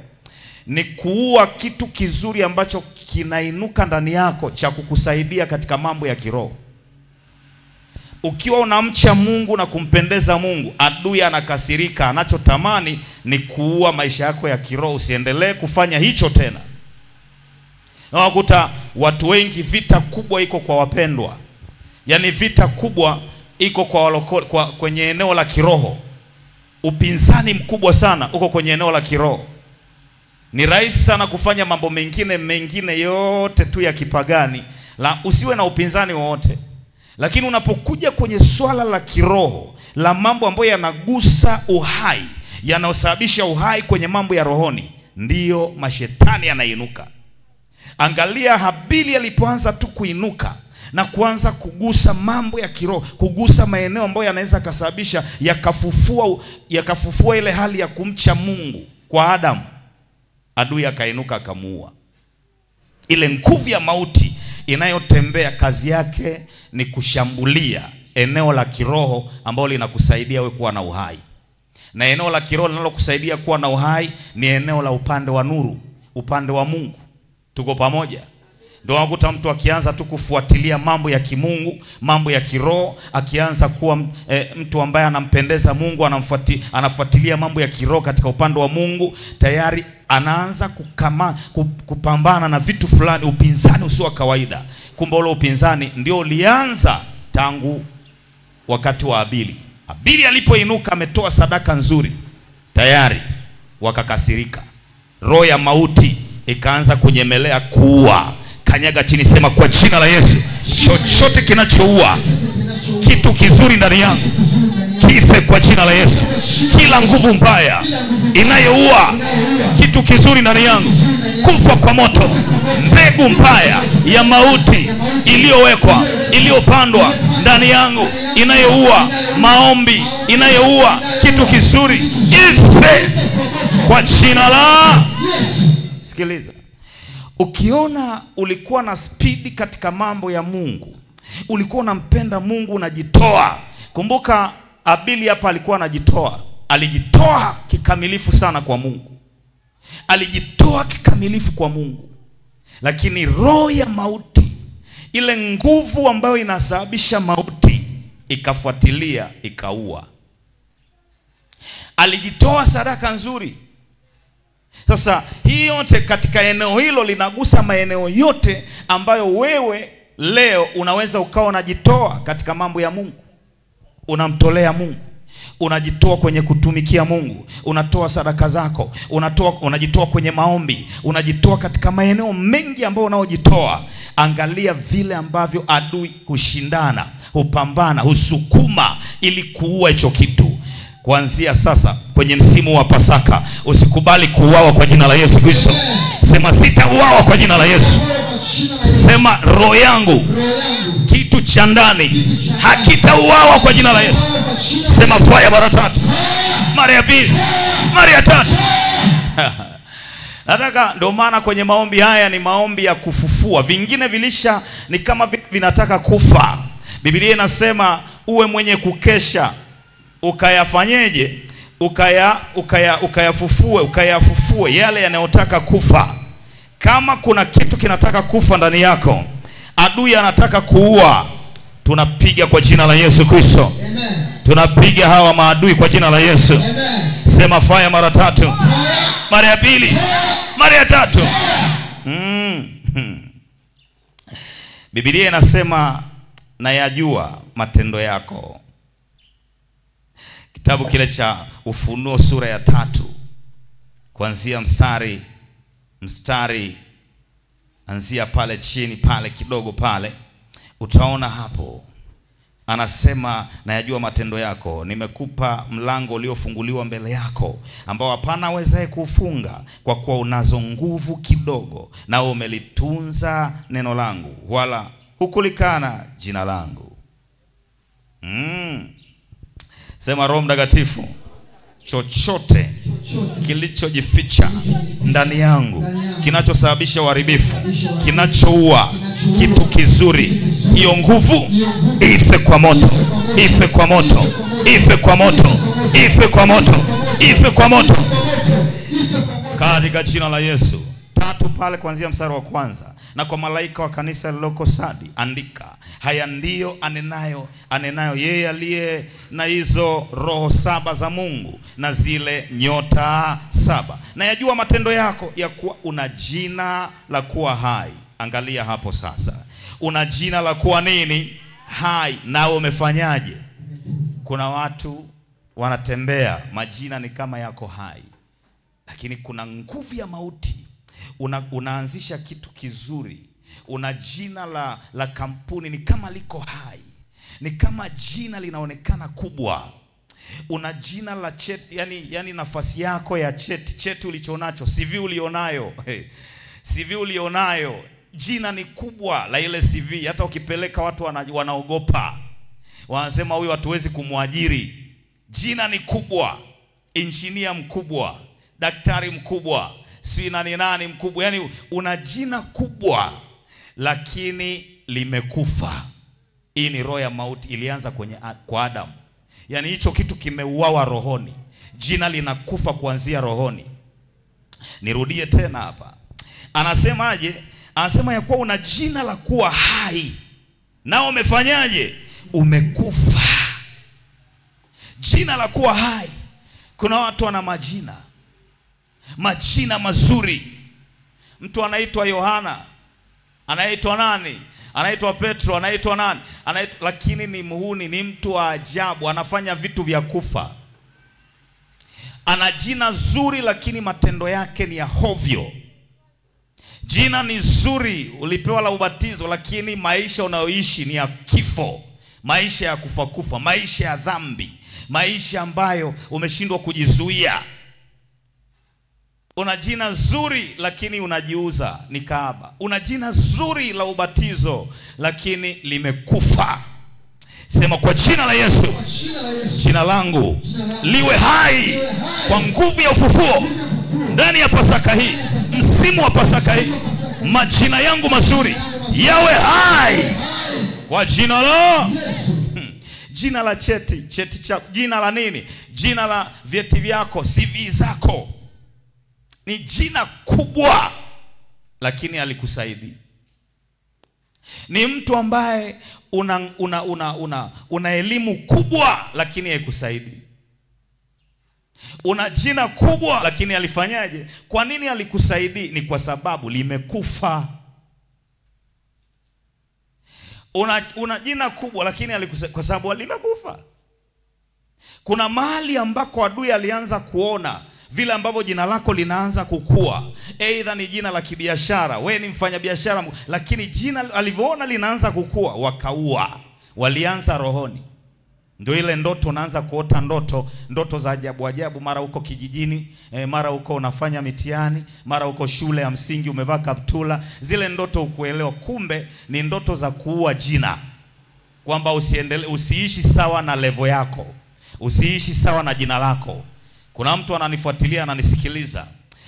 ni kuua kitu kizuri ambacho kinainuka ndani yako cha kukusaidia katika mambo ya kiroho. Ukiwa unamcha Mungu na kumpendeza Mungu, adui anakasirika. Anachotamani ni kuua maisha yako ya kiroho, usiendelee kufanya hicho tena. Na wakuta watu wengi, vita kubwa iko kwa wapendwa. Yaani vita kubwa iko kwenye eneo la kiroho. Upinzani mkubwa sana uko kwenye eneo la kiroho. Ni rahisi sana kufanya mambo mengine yote tu ya kipagani, usiwe na upinzani wowote. Lakini unapokuja kwenye swala la kiroho, la mambo ambayo yanagusa uhai, yanayosababisha uhai kwenye mambo ya rohoni, ndiyo mashetani yanainuka. Angalia Habili alipoanza tu kuinuka na kuanza kugusa mambo ya kiroho, kugusa maeneo ambayo yanaweza kusababisha yakafufua ile hali ya kumcha Mungu kwa Adamu, adui akainuka akamuua. Ile nguvu ya mauti inayotembea kazi yake ni kushambulia eneo la kiroho ambalo linakusaidia wewe kuwa na uhai. Na eneo la kiroho linalokusaidia kuwa na uhai ni eneo la upande wa nuru, upande wa Mungu. Tuko pamoja? Ndio unakuta mtu akianza tu kufuatilia mambo ya kimungu, mambo ya kiroho, akianza kuwa mtu ambaye anampendeza Mungu, anafuatilia mambo ya kiroho katika upande wa Mungu, tayari anaanza kupambana na vitu fulani, upinzani usio wa kawaida. Kumbe ule upinzani ndio ulianza tangu wakati wa Abili. Abili alipoinuka ametoa sadaka nzuri, tayari wakakasirika. Roho ya mauti ikaanza kunyemelea kuua. Kanyaga chini, sema kwa jina la Yesu, chochote kinachoua kitu kizuri ndani yangu kife kwa jina la Yesu. Kila nguvu mbaya inayoua kitu kizuri ndani yangu kufa kwa moto. Mbegu mbaya ya mauti iliyowekwa, iliyopandwa ndani yangu, inayoua maombi, inayoua kitu kizuri, ife kwa jina la. Sikiliza, ukiona ulikuwa na spidi katika mambo ya Mungu, ulikuwa unampenda Mungu, unajitoa. Kumbuka Abili hapa alikuwa anajitoa. Alijitoa kikamilifu sana kwa Mungu. Alijitoa kikamilifu kwa Mungu. Lakini roho ya mauti, ile nguvu ambayo inasababisha mauti, ikafuatilia ikaua. Alijitoa sadaka nzuri. Sasa hii yote katika eneo hilo linagusa maeneo yote ambayo wewe leo unaweza ukawa unajitoa katika mambo ya Mungu. Unamtolea Mungu, unajitoa kwenye kutumikia Mungu, unatoa sadaka zako, unajitoa kwenye maombi, unajitoa katika maeneo mengi ambayo unaojitoa. Angalia vile ambavyo adui hushindana, hupambana, husukuma ili kuua hicho kitu. Kuanzia sasa kwenye msimu wa Pasaka, usikubali kuuawa kwa jina la Yesu Kristo. Sema sitauawa kwa jina la Yesu. Sema roho yangu, kitu cha ndani hakitauawa kwa jina la Yesu. Sema fire mara 3, mara ya 2, mara ya 3. Nataka, ndio maana kwenye maombi haya ni maombi ya kufufua. Vingine vilisha ni kama vinataka kufa. Biblia inasema uwe mwenye kukesha, ukayafanyeje? Ukayafufue yale yanayotaka kufa. Kama kuna kitu kinataka kufa ndani yako, adui anataka kuua, tunapiga kwa jina la Yesu Kristo. Tunapiga hawa maadui kwa jina la Yesu. Sema fire mara 3, mara ya 2, mara ya 3. Biblia inasema nayajua matendo yako. Kitabu kile cha Ufunuo sura ya 3 kuanzia mstari anzia pale chini pale kidogo pale, utaona hapo anasema nayajua matendo yako, nimekupa mlango uliofunguliwa mbele yako, ambao hapana awezaye kufunga, kwa kuwa unazo nguvu kidogo, na umelitunza neno langu, wala hukulikana jina langu. Sema Roho Mtakatifu, chochote kilichojificha ndani yangu, kinachosababisha uharibifu, kinachoua kitu kizuri, hiyo nguvu ife kwa moto, ife kwa moto, ife kwa moto, ife kwa moto, ife kwa moto, katika jina la Yesu. 3 pale kuanzia mstari wa 1. Na kwa malaika wa kanisa lililoko Sardi andika, haya ndiyo anenayo yeye aliye na hizo roho 7 za Mungu na zile nyota 7. Na yajua matendo yako, ya kuwa una jina la kuwa hai. Angalia hapo sasa, una jina la kuwa nini? Hai. Nawe umefanyaje? Kuna watu wanatembea majina ni kama yako hai, lakini kuna nguvu ya mauti. Unaanzisha kitu kizuri, una jina la kampuni ni kama liko hai, ni kama jina linaonekana kubwa, una jina la cheti, yani nafasi yako ya cheti ulichonacho, CV ulionayo, CV ulionayo, jina ni kubwa la ile CV. Hata ukipeleka watu wanaogopa, wanasema huyu hatuwezi kumwajiri. Jina ni kubwa, engineer mkubwa, daktari mkubwa, si nani mkubwa, yani una jina kubwa. lakini limekufa. Hii ni roho ya mauti, ilianza kwa Adamu. Yani hicho kitu kimeuawa rohoni. Jina linakufa kuanzia rohoni. Nirudie tena hapa. Anasemaje? Anasema ya kuwa una jina la kuwa hai, nao umefanyaje? Umekufa. Jina la kuwa hai. Kuna watu wana majina mazuri. Mtu anaitwa Yohana, anaitwa nani? Anaitwa Petro, anaitwa nani? Lakini ni muhuni, ni mtu wa ajabu, anafanya vitu vya kufa. Ana jina zuri lakini matendo yake ni ya hovyo. Jina ni zuri, ulipewa la ubatizo, lakini maisha unayoishi ni ya kifo. Maisha ya kufa, maisha ya dhambi, maisha ambayo umeshindwa kujizuia. Una jina zuri lakini unajiuza, ni kahaba. Una jina zuri la ubatizo lakini limekufa. Sema kwa jina la Yesu, jina langu liwe hai kwa nguvu ya ufufuo ndani ya Pasaka hii, msimu wa Pasaka hii. Majina yangu mazuri yawe hai kwa jina la jina la cheti cha jina la nini? Jina la vyeti vyako, CV zako. Ni jina kubwa lakini halikusaidii. Ni mtu ambaye una elimu kubwa lakini haikusaidii. Una jina kubwa lakini alifanyaje? Kwa nini halikusaidii? Ni kwa sababu limekufa. Una jina kubwa lakini halikusaidii kwa sababu limekufa. Kuna mahali ambako adui alianza kuona vile ambavyo jina lako linaanza kukua. Aidha ni jina la kibiashara, wewe ni mfanyabiashara, lakini jina alivyoona linaanza kukua, wakaua. Walianza rohoni. Ndio ile ndoto, unaanza kuota ndoto za ajabu. Mara uko kijijini, mara uko unafanya mitihani, mara uko shule ya msingi umevaa kaptula. Zile ndoto ukuelewa, kumbe ni ndoto za kuua jina. Kwamba usiishi sawa na level yako, usiishi sawa na jina lako. Kuna mtu ananifuatilia, ananisikiliza.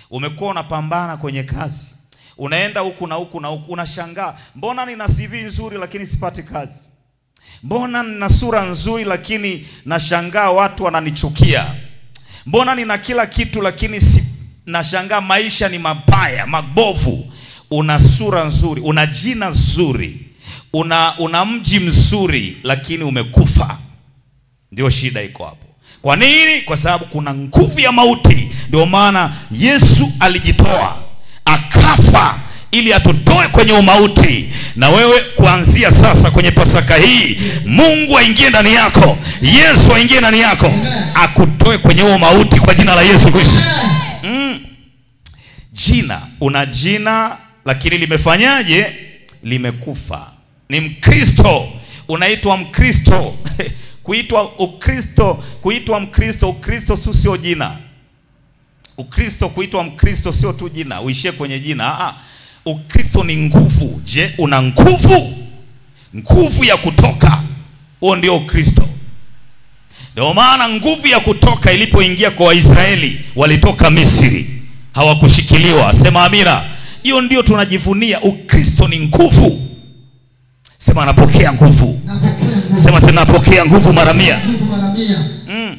Umekuwa unapambana kwenye kazi, unaenda huku na huku na huku, unashangaa, mbona nina CV nzuri lakini sipati kazi? Mbona nina sura nzuri lakini nashangaa watu wananichukia? Mbona nina kila kitu lakini nashangaa maisha ni mabaya, mabovu? Una sura nzuri, una jina zuri, una mji mzuri, lakini umekufa. Ndio shida iko hapo. Kwa nini? Kwa sababu kuna nguvu ya mauti. Ndio maana Yesu alijitoa, akafa ili atutoe kwenye umauti. Na wewe kuanzia sasa kwenye Pasaka hii, Mungu aingie ndani yako, Yesu aingie ndani yako, akutoe kwenye umauti kwa jina la Yesu Kristo. Jina, una jina lakini limefanyaje? Limekufa. Ni Mkristo, unaitwa Mkristo. Kuitwa Mkristo, Ukristo sio jina. Ukristo, kuitwa Mkristo sio tu jina, uishie kwenye jina. Ukristo ni nguvu. Je, una nguvu? Nguvu ya kutoka. Huo ndio Ukristo. Ndio maana nguvu ya kutoka ilipoingia kwa Waisraeli, walitoka Misri, hawakushikiliwa. Sema amina. Hiyo ndio tunajivunia. Ukristo ni nguvu. Sema napokea nguvu. Sema tena napokea nguvu mara 100.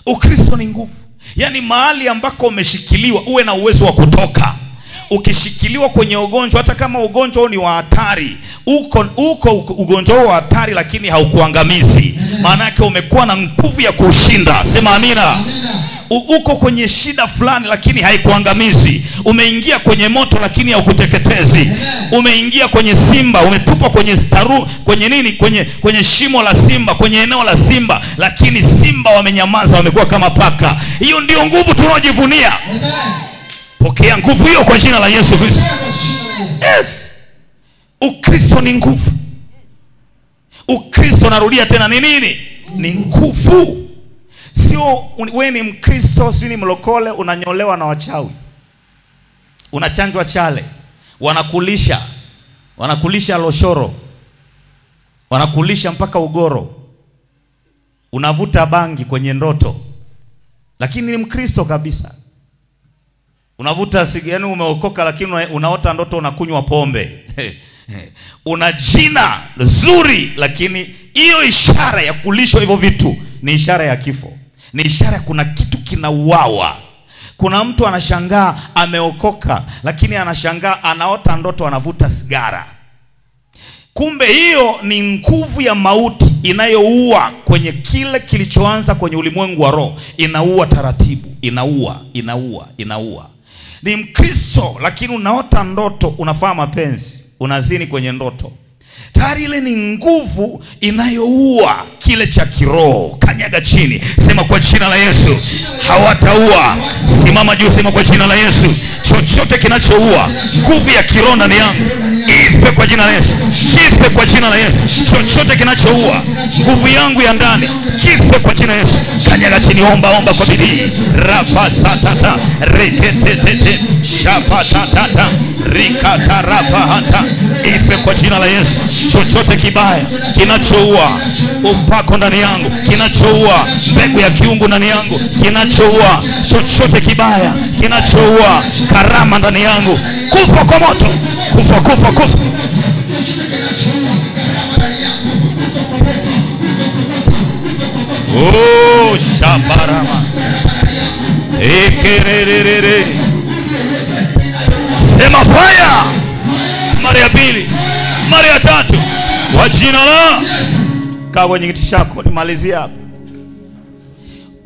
Ukristo ni nguvu. Yaani mahali ambako umeshikiliwa uwe na uwezo wa kutoka. Ukishikiliwa kwenye ugonjwa, hata kama ugonjwa huo ni wa hatari, uko ugonjwa wa hatari lakini haukuangamizi, maana yake umekuwa na nguvu ya kushinda. Sema amina. Uko kwenye shida fulani lakini haikuangamizi. Umeingia kwenye moto lakini haukuteketezi. Umeingia kwenye simba, umetupa kwenye kwenye shimo la simba, kwenye eneo la simba, lakini simba wamenyamaza, wamekuwa kama paka. Hiyo ndio nguvu tunaojivunia. Pokea nguvu hiyo kwa jina la Yesu Kristo. Yes. Ukristo ni nguvu. Ukristo, narudia tena, ni nini? Ni nguvu. Sio wewe ni Mkristo, sio ni mlokole, unanyolewa na wachawi, unachanjwa chale, wanakulisha loshoro, wanakulisha mpaka ugoro, unavuta bangi kwenye ndoto, lakini ni Mkristo kabisa. Unavuta sigara, yani umeokoka, lakini unaota ndoto unakunywa pombe. Una jina zuri, lakini hiyo ishara ya kulishwa hivyo vitu ni ishara ya kifo. Ni ishara kuna kitu kinauawa. Kuna mtu anashangaa ameokoka, lakini anashangaa anaota ndoto anavuta sigara. Kumbe hiyo ni nguvu ya mauti inayoua kwenye kile kilichoanza kwenye ulimwengu wa roho. Inaua taratibu, inaua. Ni Mkristo lakini unaota ndoto unafanya mapenzi, unazini kwenye ndoto. Tayari ile ni nguvu inayoua kile cha kiroho. Kanyaga chini, sema kwa jina la Yesu hawataua. Simama juu, sema kwa jina la Yesu chochote kinachoua nguvu ya kiroho ndani yangu ife kwa jina la Yesu. Kife kwa jina la Yesu. Chochote kinachoua nguvu yangu ya ndani kife kwa jina la Yesu. Kanyaga chini, omba kwa bidii. Rapasatata reketete shapatata rikatarapahata ife kwa jina la Yesu. Chochote kibaya kinachoua upako ndani yangu, kinachoua mbegu ya kiungu ndani yangu, kinachoua chochote kibaya kinachoua karama ndani yangu, kufa kwa moto, kufa. Oh shabarama ekererere, sema fire mara ya pili, mara ya tatu kwa jina la. Kaa kwenye kiti chako, nimalizia hapa.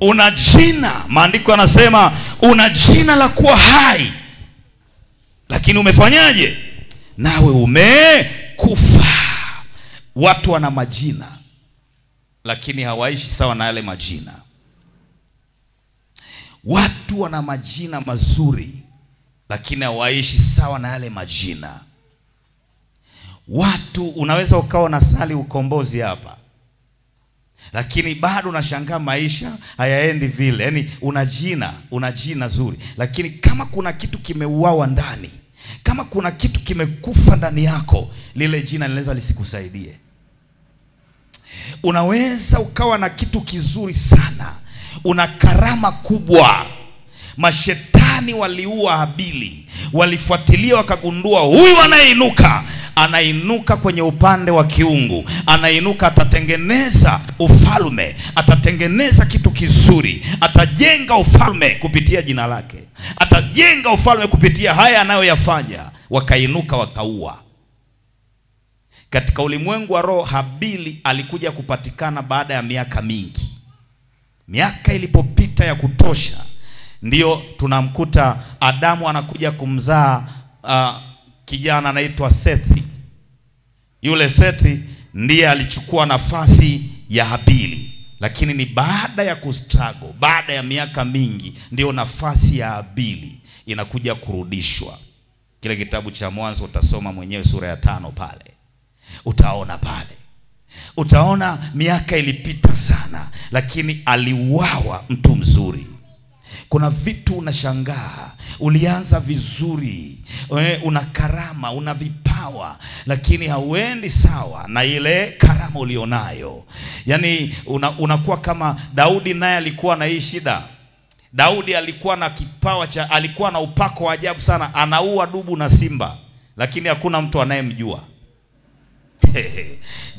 Una jina, maandiko yanasema una jina la kuwa hai, lakini umefanyaje? Nawe umekufa. Watu wana majina lakini hawaishi sawa na yale majina. Watu wana majina mazuri lakini hawaishi sawa na yale majina. Watu unaweza ukawa na sali ukombozi hapa, lakini bado unashangaa maisha hayaendi vile. Yaani una jina zuri, lakini kama kuna kitu kimeuawa ndani, kama kuna kitu kimekufa ndani yako, lile jina linaweza lisikusaidie. Unaweza ukawa na kitu kizuri sana, una karama kubwa. Mashetani waliua Habili, walifuatilia wakagundua huyu anainuka kwenye upande wa kiungu, anainuka, atatengeneza ufalme, atatengeneza kitu kizuri, atajenga ufalme kupitia jina lake, atajenga ufalme kupitia haya anayoyafanya. Wakainuka wakaua. Katika ulimwengu wa roho, Habili alikuja kupatikana baada ya miaka mingi. Miaka ilipopita ya kutosha, ndio tunamkuta Adamu anakuja kumzaa kijana anaitwa Sethi. Yule Sethi ndiye alichukua nafasi ya Habili, lakini ni baada ya kustruggle, baada ya miaka mingi, ndio nafasi ya Habili inakuja kurudishwa. Kile kitabu cha Mwanzo utasoma mwenyewe sura ya 5 pale. Utaona miaka ilipita sana, lakini aliuawa mtu mzuri. Kuna vitu unashangaa, ulianza vizuri, una karama, una vipawa, lakini hauendi sawa na ile karama ulionayo. Yaani unakuwa kama Daudi, naye alikuwa na hii shida. Daudi alikuwa na kipawa alikuwa na upako wa ajabu sana, anaua dubu na simba, lakini hakuna mtu anayemjua.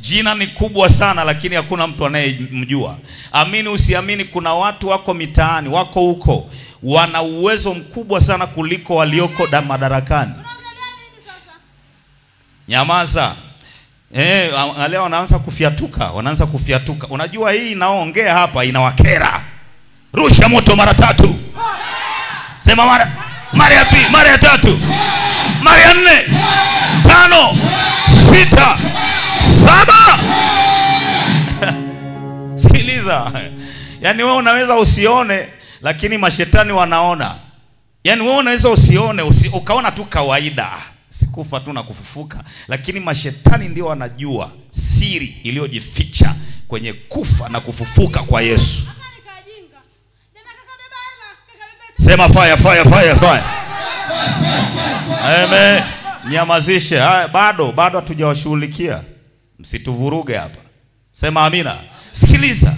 Jina ni kubwa sana, lakini hakuna mtu anayemjua. Amini usiamini, kuna watu wako mitaani, wako huko, wana uwezo mkubwa sana kuliko walioko madarakani. Nyamaza. Leo wanaanza kufiatuka. Unajua hii inaongea hapa inawakera. Rusha moto mara 3. Sema mara ya pili, mara ya 3, mara ya 4, 5, 6, 7. Sikiliza. Yaani wewe unaweza usione, lakini mashetani wanaona. Yaani wewe unaweza usione, ukaona tu kawaida, sikufa tu na kufufuka, lakini mashetani ndio wanajua siri iliyojificha kwenye kufa na kufufuka kwa Yesu. Sema fire. Amen. Nyamazishe. Bado hatujawashughulikia. Msituvuruge hapa. Sema amina. Sikiliza.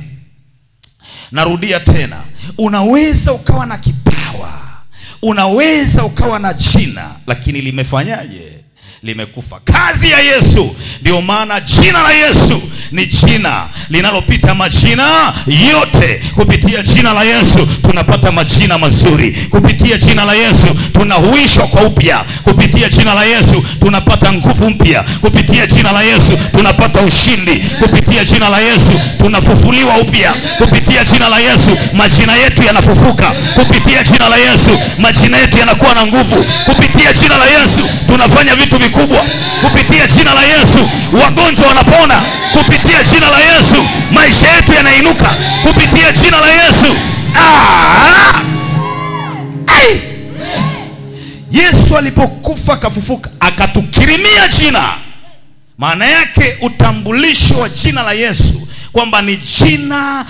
Narudia tena. Unaweza ukawa na kipawa, unaweza ukawa na jina, lakini limefanyaje? limekufa. Kazi ya Yesu, ndio maana jina la Yesu ni jina linalopita majina yote. Kupitia jina la Yesu tunapata majina mazuri. Kupitia jina la Yesu tunahuishwa kwa upya. Kupitia jina la Yesu tunapata nguvu mpya. Kupitia jina la Yesu tunapata ushindi. Kupitia jina la Yesu tunafufuliwa upya. Kupitia jina la Yesu majina yetu yanafufuka. Kupitia jina la Yesu majina yetu yanakuwa na nguvu. Kupitia jina la Yesu tunafanya vitu vikubwa. Kupitia jina la Yesu wagonjwa wanapona. Kupitia jina la Yesu maisha yetu yanainuka. Kupitia jina la Yesu Yesu alipokufa kafufuka akatukirimia jina. Maana yake utambulisho wa jina la Yesu kwamba ni jina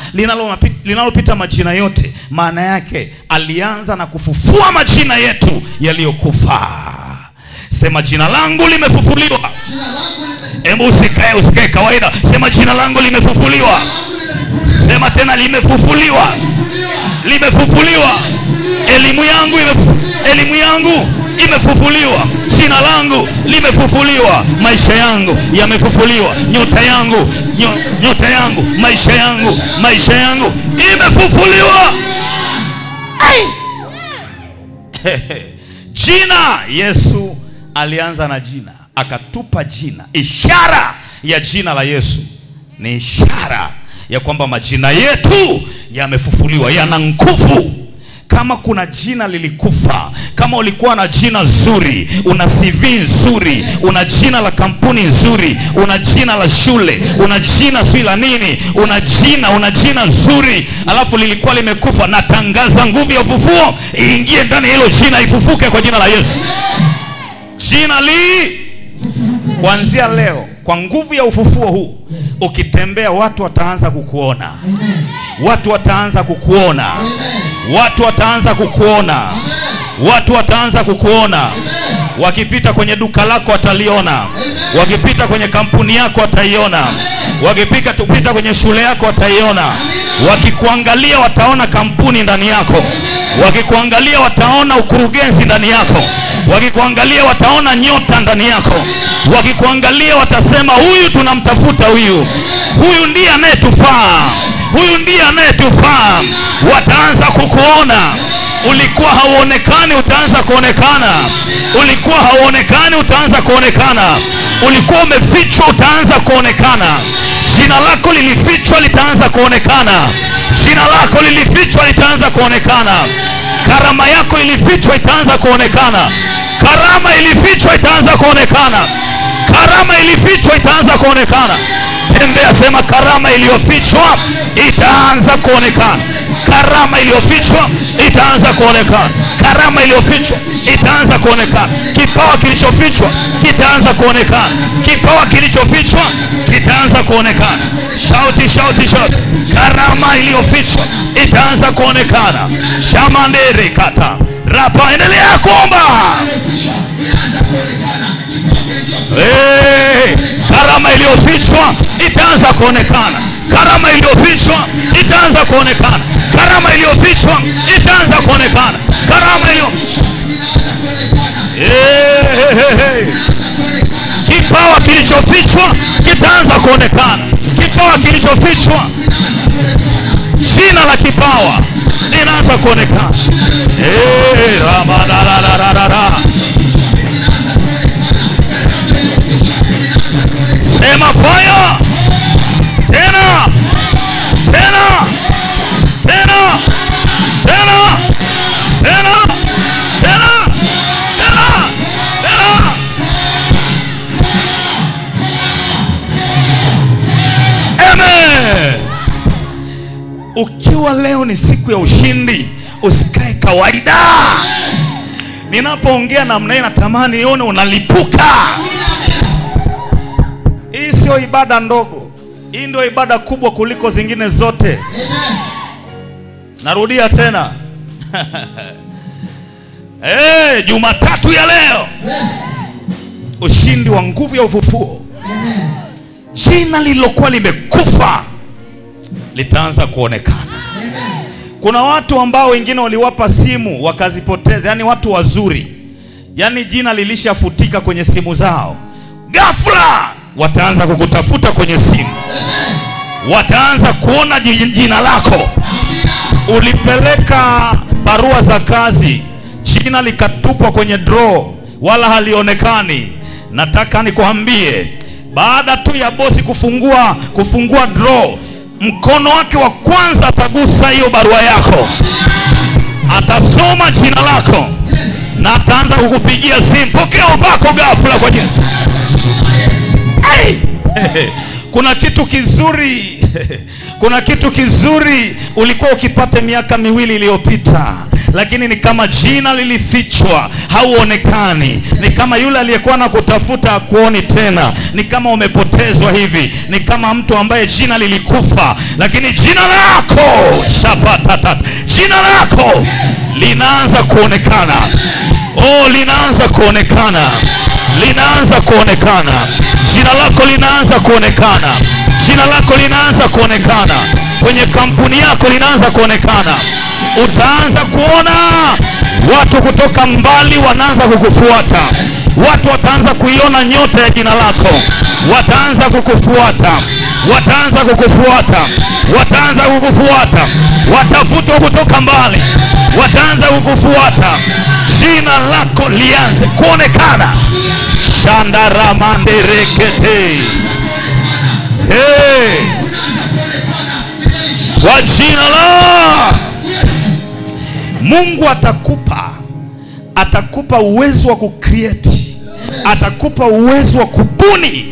linalopita majina yote. Maana yake alianza na kufufua majina yetu yaliyokufa. Sema jina langu limefufuliwa. Hebu usikae kawaida. Sema jina langu limefufuliwa. Sema tena limefufuliwa. Limefufuliwa. Elimu yangu imefufuliwa. Jina langu limefufuliwa. Maisha yangu yamefufuliwa. Nyota yangu, maisha yangu imefufuliwa. Jina, Yesu alianza na jina, akatupa jina. Ishara ya jina la Yesu ni ishara ya kwamba majina yetu yamefufuliwa, yana nguvu. Kama kuna jina lilikufa, kama ulikuwa na jina zuri, una CV nzuri, una jina la kampuni nzuri, una jina la shule, una jina sio la nini, una jina nzuri, alafu lilikuwa limekufa, natangaza nguvu ya ufufuo iingie ndani hilo jina, ifufuke kwa jina la Yesu. Jina kuanzia leo, kwa nguvu ya ufufuo huu, ukitembea watu wataanza kukuona. Watu wataanza kukuona. Watu wataanza kukuona. Watu wataanza kukuona. Wakipita kwenye duka lako wataliona. Wakipita kwenye kampuni yako wataiona. Wakipita kwenye shule yako wataiona. Wakikuangalia wataona kampuni ndani yako. Wakikuangalia wataona ukurugenzi ndani yako. Wakikuangalia wataona nyota ndani yako. Wakikuangalia watasema huyu tunamtafuta, huyu ndiye anayetufaa. Huyu ndiye anayetufaa. Wataanza kukuona. Ulikuwa hauonekani, utaanza kuonekana. Ulikuwa hauonekani, utaanza kuonekana. Ulikuwa umefichwa, utaanza kuonekana. Jina lako lilifichwa, litaanza kuonekana. Jina lako lilifichwa, litaanza kuonekana. Karama yako ilifichwa, itaanza kuonekana. Karama ilifichwa, itaanza kuonekana. Karama ilifichwa, itaanza kuonekana. Tembea, sema karama iliyofichwa itaanza kuonekana. Karama iliyofichwa itaanza kuonekana. Karama iliyofichwa itaanza kuonekana. Kipawa kilichofichwa kitaanza kuonekana. Kipawa kilichofichwa kitaanza kuonekana. Shout. Karama iliyofichwa itaanza kuonekana. Shamandere kata. Rapa, endelea kuomba. Karama iliyofichwa itaanza kuonekana. Karama iliyofichwa itaanza kuonekana. Karama iliyofichwa itaanza kuonekana. Karama kipawa kilichofichwa kitaanza kuonekana. Kipawa kilichofichwa, jina la kipawa linaanza kuonekana. Sema fire. Tena. Amen. Ukiwa leo ni siku ya ushindi, usikae kawaida. Ninapoongea namna hii natamani nione unalipuka. Hii sio ibada ndogo. Hii ndio ibada kubwa kuliko zingine zote. Narudia tena. Jumatatu ya leo. Ushindi wa nguvu ya ufufuo. Jina lililokuwa limekufa litaanza kuonekana. Kuna watu ambao wengine waliwapa simu wakazipoteza, yani watu wazuri. yani jina lilishafutika kwenye simu zao, ghafla wataanza kukutafuta kwenye simu. Wataanza kuona jina lako. Ulipeleka barua za kazi, jina likatupwa kwenye draw, wala halionekani. Nataka nikuambie, baada tu ya bosi kufungua draw, mkono wake wa kwanza atagusa hiyo barua yako. Atasoma jina lako na ataanza kukupigia simu, pokea upako ghafla kwa jina. Kuna kitu kizuri kuna kitu kizuri ulikuwa ukipata miaka 2 iliyopita, lakini ni kama jina lilifichwa, hauonekani. Ni kama yule aliyekuwa na kutafuta hakuoni tena. Ni kama umepotezwa hivi. Ni kama mtu ambaye jina lilikufa, lakini jina lako jina lako linaanza kuonekana. Linaanza kuonekana. Linaanza kuonekana. Jina lako linaanza kuonekana. Jina lako linaanza kuonekana. Kwenye kampuni yako linaanza kuonekana. Utaanza kuona watu kutoka mbali wanaanza kukufuata. Watu wataanza kuiona nyota ya jina lako. Wataanza kukufuata. Wataanza kukufuata. Wataanza kukufuata. Watafutwa kutoka mbali. Wataanza kukufuata. Jina lako lianze kuonekana. Shandaramanderekete. Kwa jina la Mungu atakupa uwezo wa kucreate. Atakupa uwezo wa kubuni.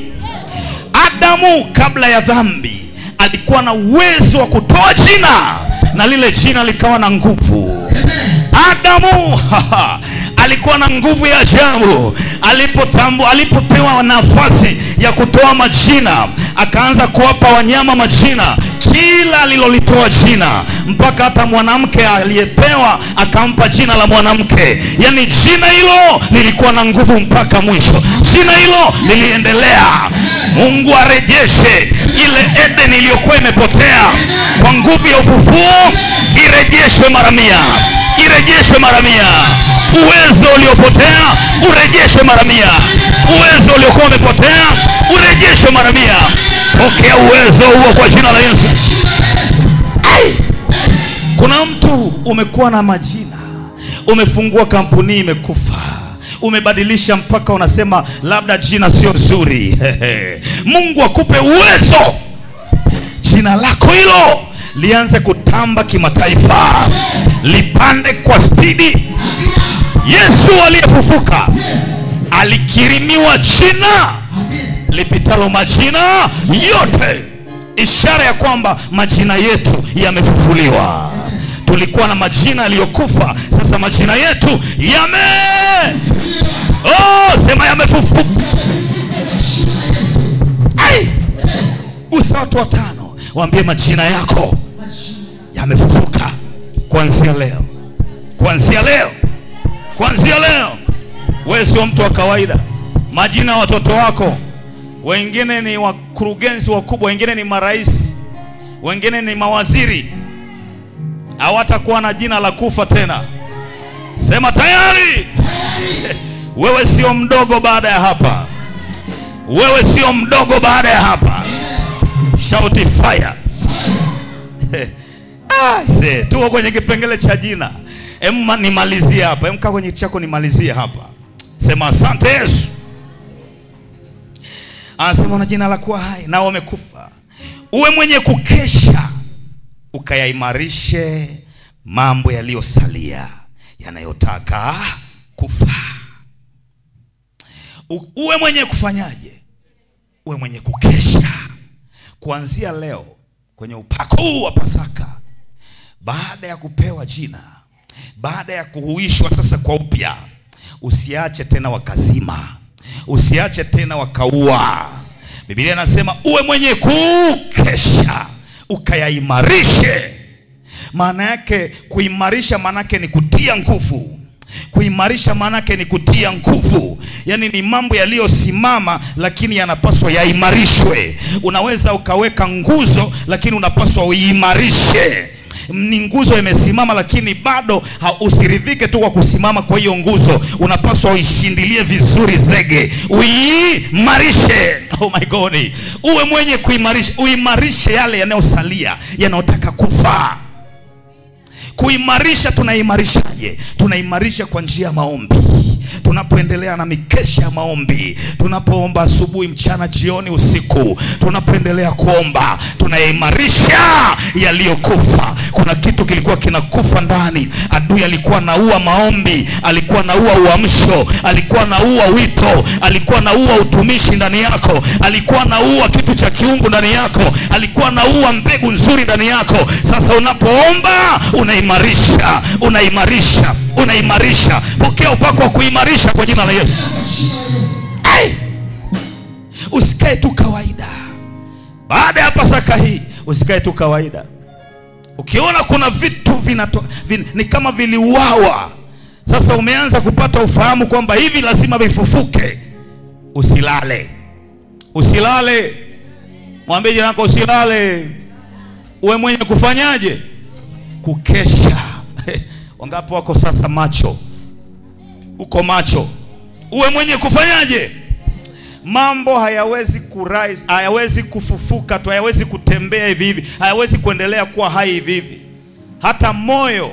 Adamu kabla ya dhambi alikuwa na uwezo wa kutoa jina, na lile jina likawa na nguvu. Adamu alikuwa na nguvu ya ajabu. Alipopewa nafasi ya kutoa majina, akaanza kuwapa wanyama majina, kila alilolitoa jina, mpaka hata mwanamke aliyepewa akampa jina la mwanamke. Yani jina hilo lilikuwa na nguvu mpaka mwisho. Jina hilo liliendelea. Mungu arejeshe ile Eden iliyokuwa imepotea kwa nguvu ya ufufuo. Irejeshwe mara 100. Irejeshwe mara 100. Uwezo uliopotea urejeshwe mara 100. Uwezo uliokuwa umepotea urejeshwe mara 100. Pokea uwezo huo kwa jina la Yesu. Kuna mtu umekuwa na majina, umefungua kampuni imekufa, umebadilisha mpaka unasema labda jina sio nzuri. Mungu akupe uwezo, jina lako hilo lianze kutamba kimataifa, lipande kwa spidi. Yesu aliyefufuka alikirimiwa jina lipitalo majina yote, ishara ya kwamba majina yetu yamefufuliwa. Tulikuwa na majina yaliyokufa, sasa majina yetu sema yamefufuka. Usa watu 5, waambie majina yako yamefufuka kuanzia leo. Kuanzia leo. Kuanzia leo. Wewe sio mtu wa kawaida. Majina ya watoto wako, wengine ni wakurugenzi wakubwa, wengine ni marais, wengine ni mawaziri, hawatakuwa na jina la kufa tena. Sema tayari. Wewe sio mdogo baada ya hapa. Wewe sio mdogo baada ya hapa. Shout fire. Tuko kwenye kipengele cha jina. Nimalizie hapa. Kaa kwenye chako nimalizie hapa. Sema asante Yesu. Anasema na jina la kuwa hai na wamekufa. Uwe mwenye kukesha, ukayaimarishe mambo yaliyosalia yanayotaka kufa. Uwe mwenye kufanyaje? Uwe mwenye kukesha. Kuanzia leo kwenye upako huu wa Pasaka, baada ya kupewa jina, baada ya kuhuishwa sasa kwa upya, usiache tena wakazima, usiache tena wakaua. Biblia inasema uwe mwenye kukesha, ukayaimarishe. Maana yake kuimarisha, maana yake ni kutia nguvu. Kuimarisha maana yake ni kutia nguvu. Yani ni mambo yaliyosimama lakini yanapaswa yaimarishwe. Unaweza ukaweka nguzo lakini unapaswa uimarishe. ni nguzo imesimama, lakini bado usiridhike tu kwa kusimama kwa hiyo nguzo. Unapaswa uishindilie vizuri zege, uimarishe. Oh my God, uwe mwenye kuimarisha, uimarishe yale yanayosalia, yanayotaka kufa. Kuimarisha tunaimarishaje? Tunaimarisha kwa njia ya maombi. Tunapoendelea na mikesha ya maombi, tunapoomba asubuhi, mchana, jioni, usiku, tunapoendelea kuomba, tunaimarisha yaliyokufa. Kuna kitu kilikuwa kinakufa ndani. Adui alikuwa anaua maombi, alikuwa anaua uamsho, alikuwa anaua wito, alikuwa anaua utumishi ndani yako, alikuwa anaua kitu cha kiungu ndani yako, alikuwa anaua mbegu nzuri ndani yako. Sasa unapoomba unaimarisha, unaimarisha, unaimarisha. Pokea upako wa kuimarisha kwa jina la Yesu. Usikae tu kawaida. Baada ya Pasaka hii usikae tu kawaida. Ukiona kuna vitu ni kama viliuawa, sasa umeanza kupata ufahamu kwamba hivi lazima vifufuke, usilale. Usilale. Mwambie jirani yako usilale. Uwe mwenye kufanyaje? Kukesha. Wangapi wako sasa macho? Uko macho. Uwe mwenye kufanyaje? Mambo hayawezi kurise, hayawezi kufufuka tu, hayawezi kutembea hivi hivi, hayawezi kuendelea kuwa hai hivi hivi. Hata moyo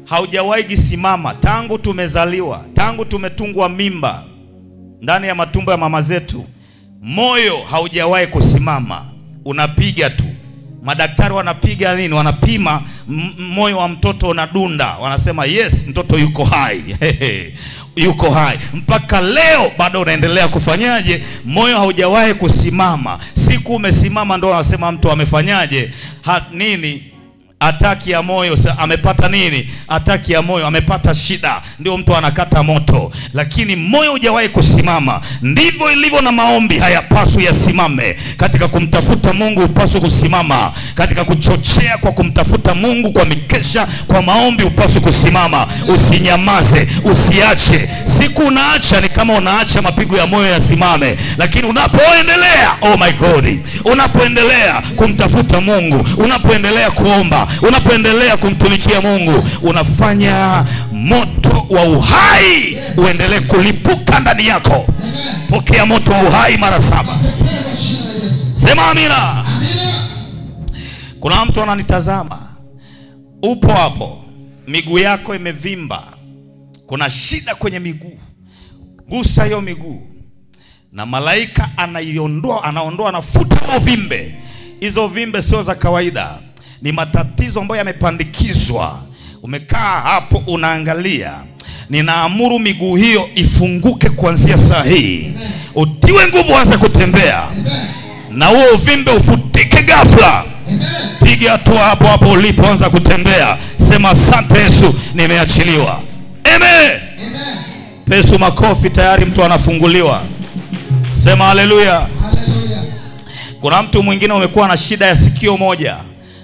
haujawahi kusimama tangu tumezaliwa, tangu tumetungwa mimba ndani ya matumbo ya mama zetu. Moyo haujawahi kusimama, unapiga tu. Madaktari wanapiga nini? Wanapima moyo wa mtoto unadunda, wanasema yes, mtoto yuko hai. Yuko hai. Mpaka leo bado unaendelea kufanyaje? Moyo haujawahi kusimama. Siku umesimama ndio wanasema mtu amefanyaje? Nini? Ataki ya moyo. Amepata nini? Ataki ya moyo, amepata shida, ndio mtu anakata moto. Lakini moyo hujawahi kusimama. Ndivyo ilivyo na maombi, hayapaswi yasimame. Katika kumtafuta Mungu upaswe kusimama. Katika kuchochea kwa kumtafuta Mungu kwa mikesha, kwa maombi upaswe kusimama. Usinyamaze, usiache. Siku unaacha ni kama unaacha mapigo ya moyo yasimame. Lakini unapoendelea, oh my God, unapoendelea kumtafuta Mungu, unapoendelea kuomba, unapoendelea kumtumikia Mungu, unafanya moto wa uhai uendelee kulipuka ndani yako. Pokea moto wa uhai mara 7. Sema amina. Kuna mtu ananitazama, upo hapo, miguu yako imevimba, kuna shida kwenye miguu. Gusa hiyo miguu na malaika anaondoa, anafuta uvimbe. Hizo vimbe sio za kawaida, ni matatizo ambayo yamepandikizwa. Umekaa hapo unaangalia, ninaamuru miguu hiyo ifunguke kuanzia saa hii. Utiwe nguvu, anza kutembea. Na huo uvimbe ufutike ghafla. Piga hatua hapo hapo ulipo, anza kutembea. Sema asante Yesu, nimeachiliwa. Amen. Pesu makofi, tayari mtu anafunguliwa. Sema haleluya. Kuna mtu mwingine umekuwa na shida ya sikio moja.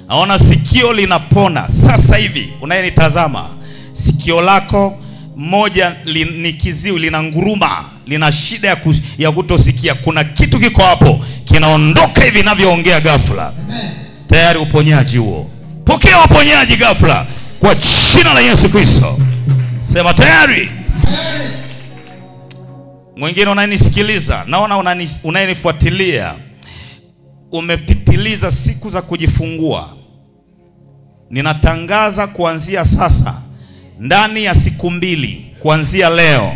Naona sikio linapona sasa hivi. Unayenitazama, sikio lako moja ni kiziwi, linanguruma, lina shida ya kutosikia. Kuna kitu kiko hapo kinaondoka hivi ninavyoongea ghafla. Tayari uponyaji huo. Pokea uponyaji ghafla kwa jina la Yesu Kristo. Sema tayari. Mwingine unanisikiliza, naona unayenifuatilia, umepitiliza siku za kujifungua. Ninatangaza kuanzia sasa, ndani ya siku 2 kuanzia leo,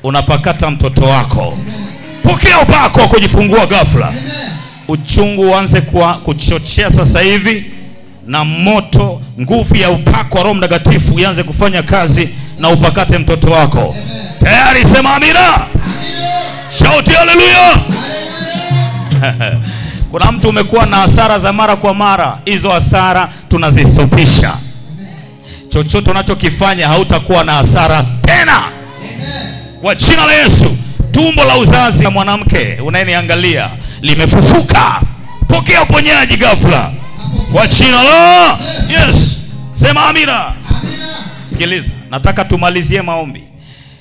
unapakata mtoto wako. Pokea upako wa kujifungua ghafla. Uchungu uanze kuchochea sasa hivi, na moto, nguvu ya upako wa Roho Mtakatifu ianze kufanya kazi na upakate mtoto wako. Tayari, sema amina. Shout haleluya. Kuna mtu umekuwa na hasara za mara kwa mara. Hizo hasara tunazistopisha. Chochote unachokifanya hautakuwa na hasara tena. Kwa jina la Yesu. Tumbo la uzazi la mwanamke unayeniangalia limefufuka. Pokea uponyaji ghafla kwa jina la Yesu. Sema amina. Sikiliza, nataka tumalizie maombi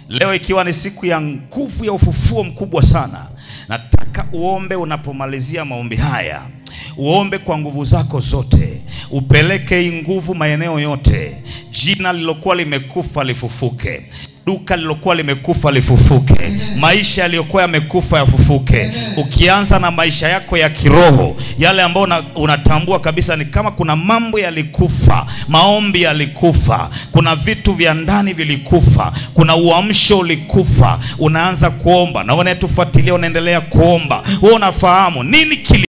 leo, ikiwa ni siku ya nguvu ya ufufuo mkubwa sana. Nataka uombe unapomalizia maombi haya, uombe kwa nguvu zako zote, upeleke hii nguvu maeneo yote. Jina lilokuwa limekufa lifufuke, duka lilokuwa limekufa lifufuke, maisha yaliyokuwa yamekufa yafufuke. Ukianza na maisha yako ya kiroho, yale ambayo unatambua kabisa ni kama kuna mambo yalikufa, maombi yalikufa, kuna vitu vya ndani vilikufa, kuna uamsho ulikufa, unaanza kuomba. Na unayetufuatilia unaendelea kuomba, wewe unafahamu nini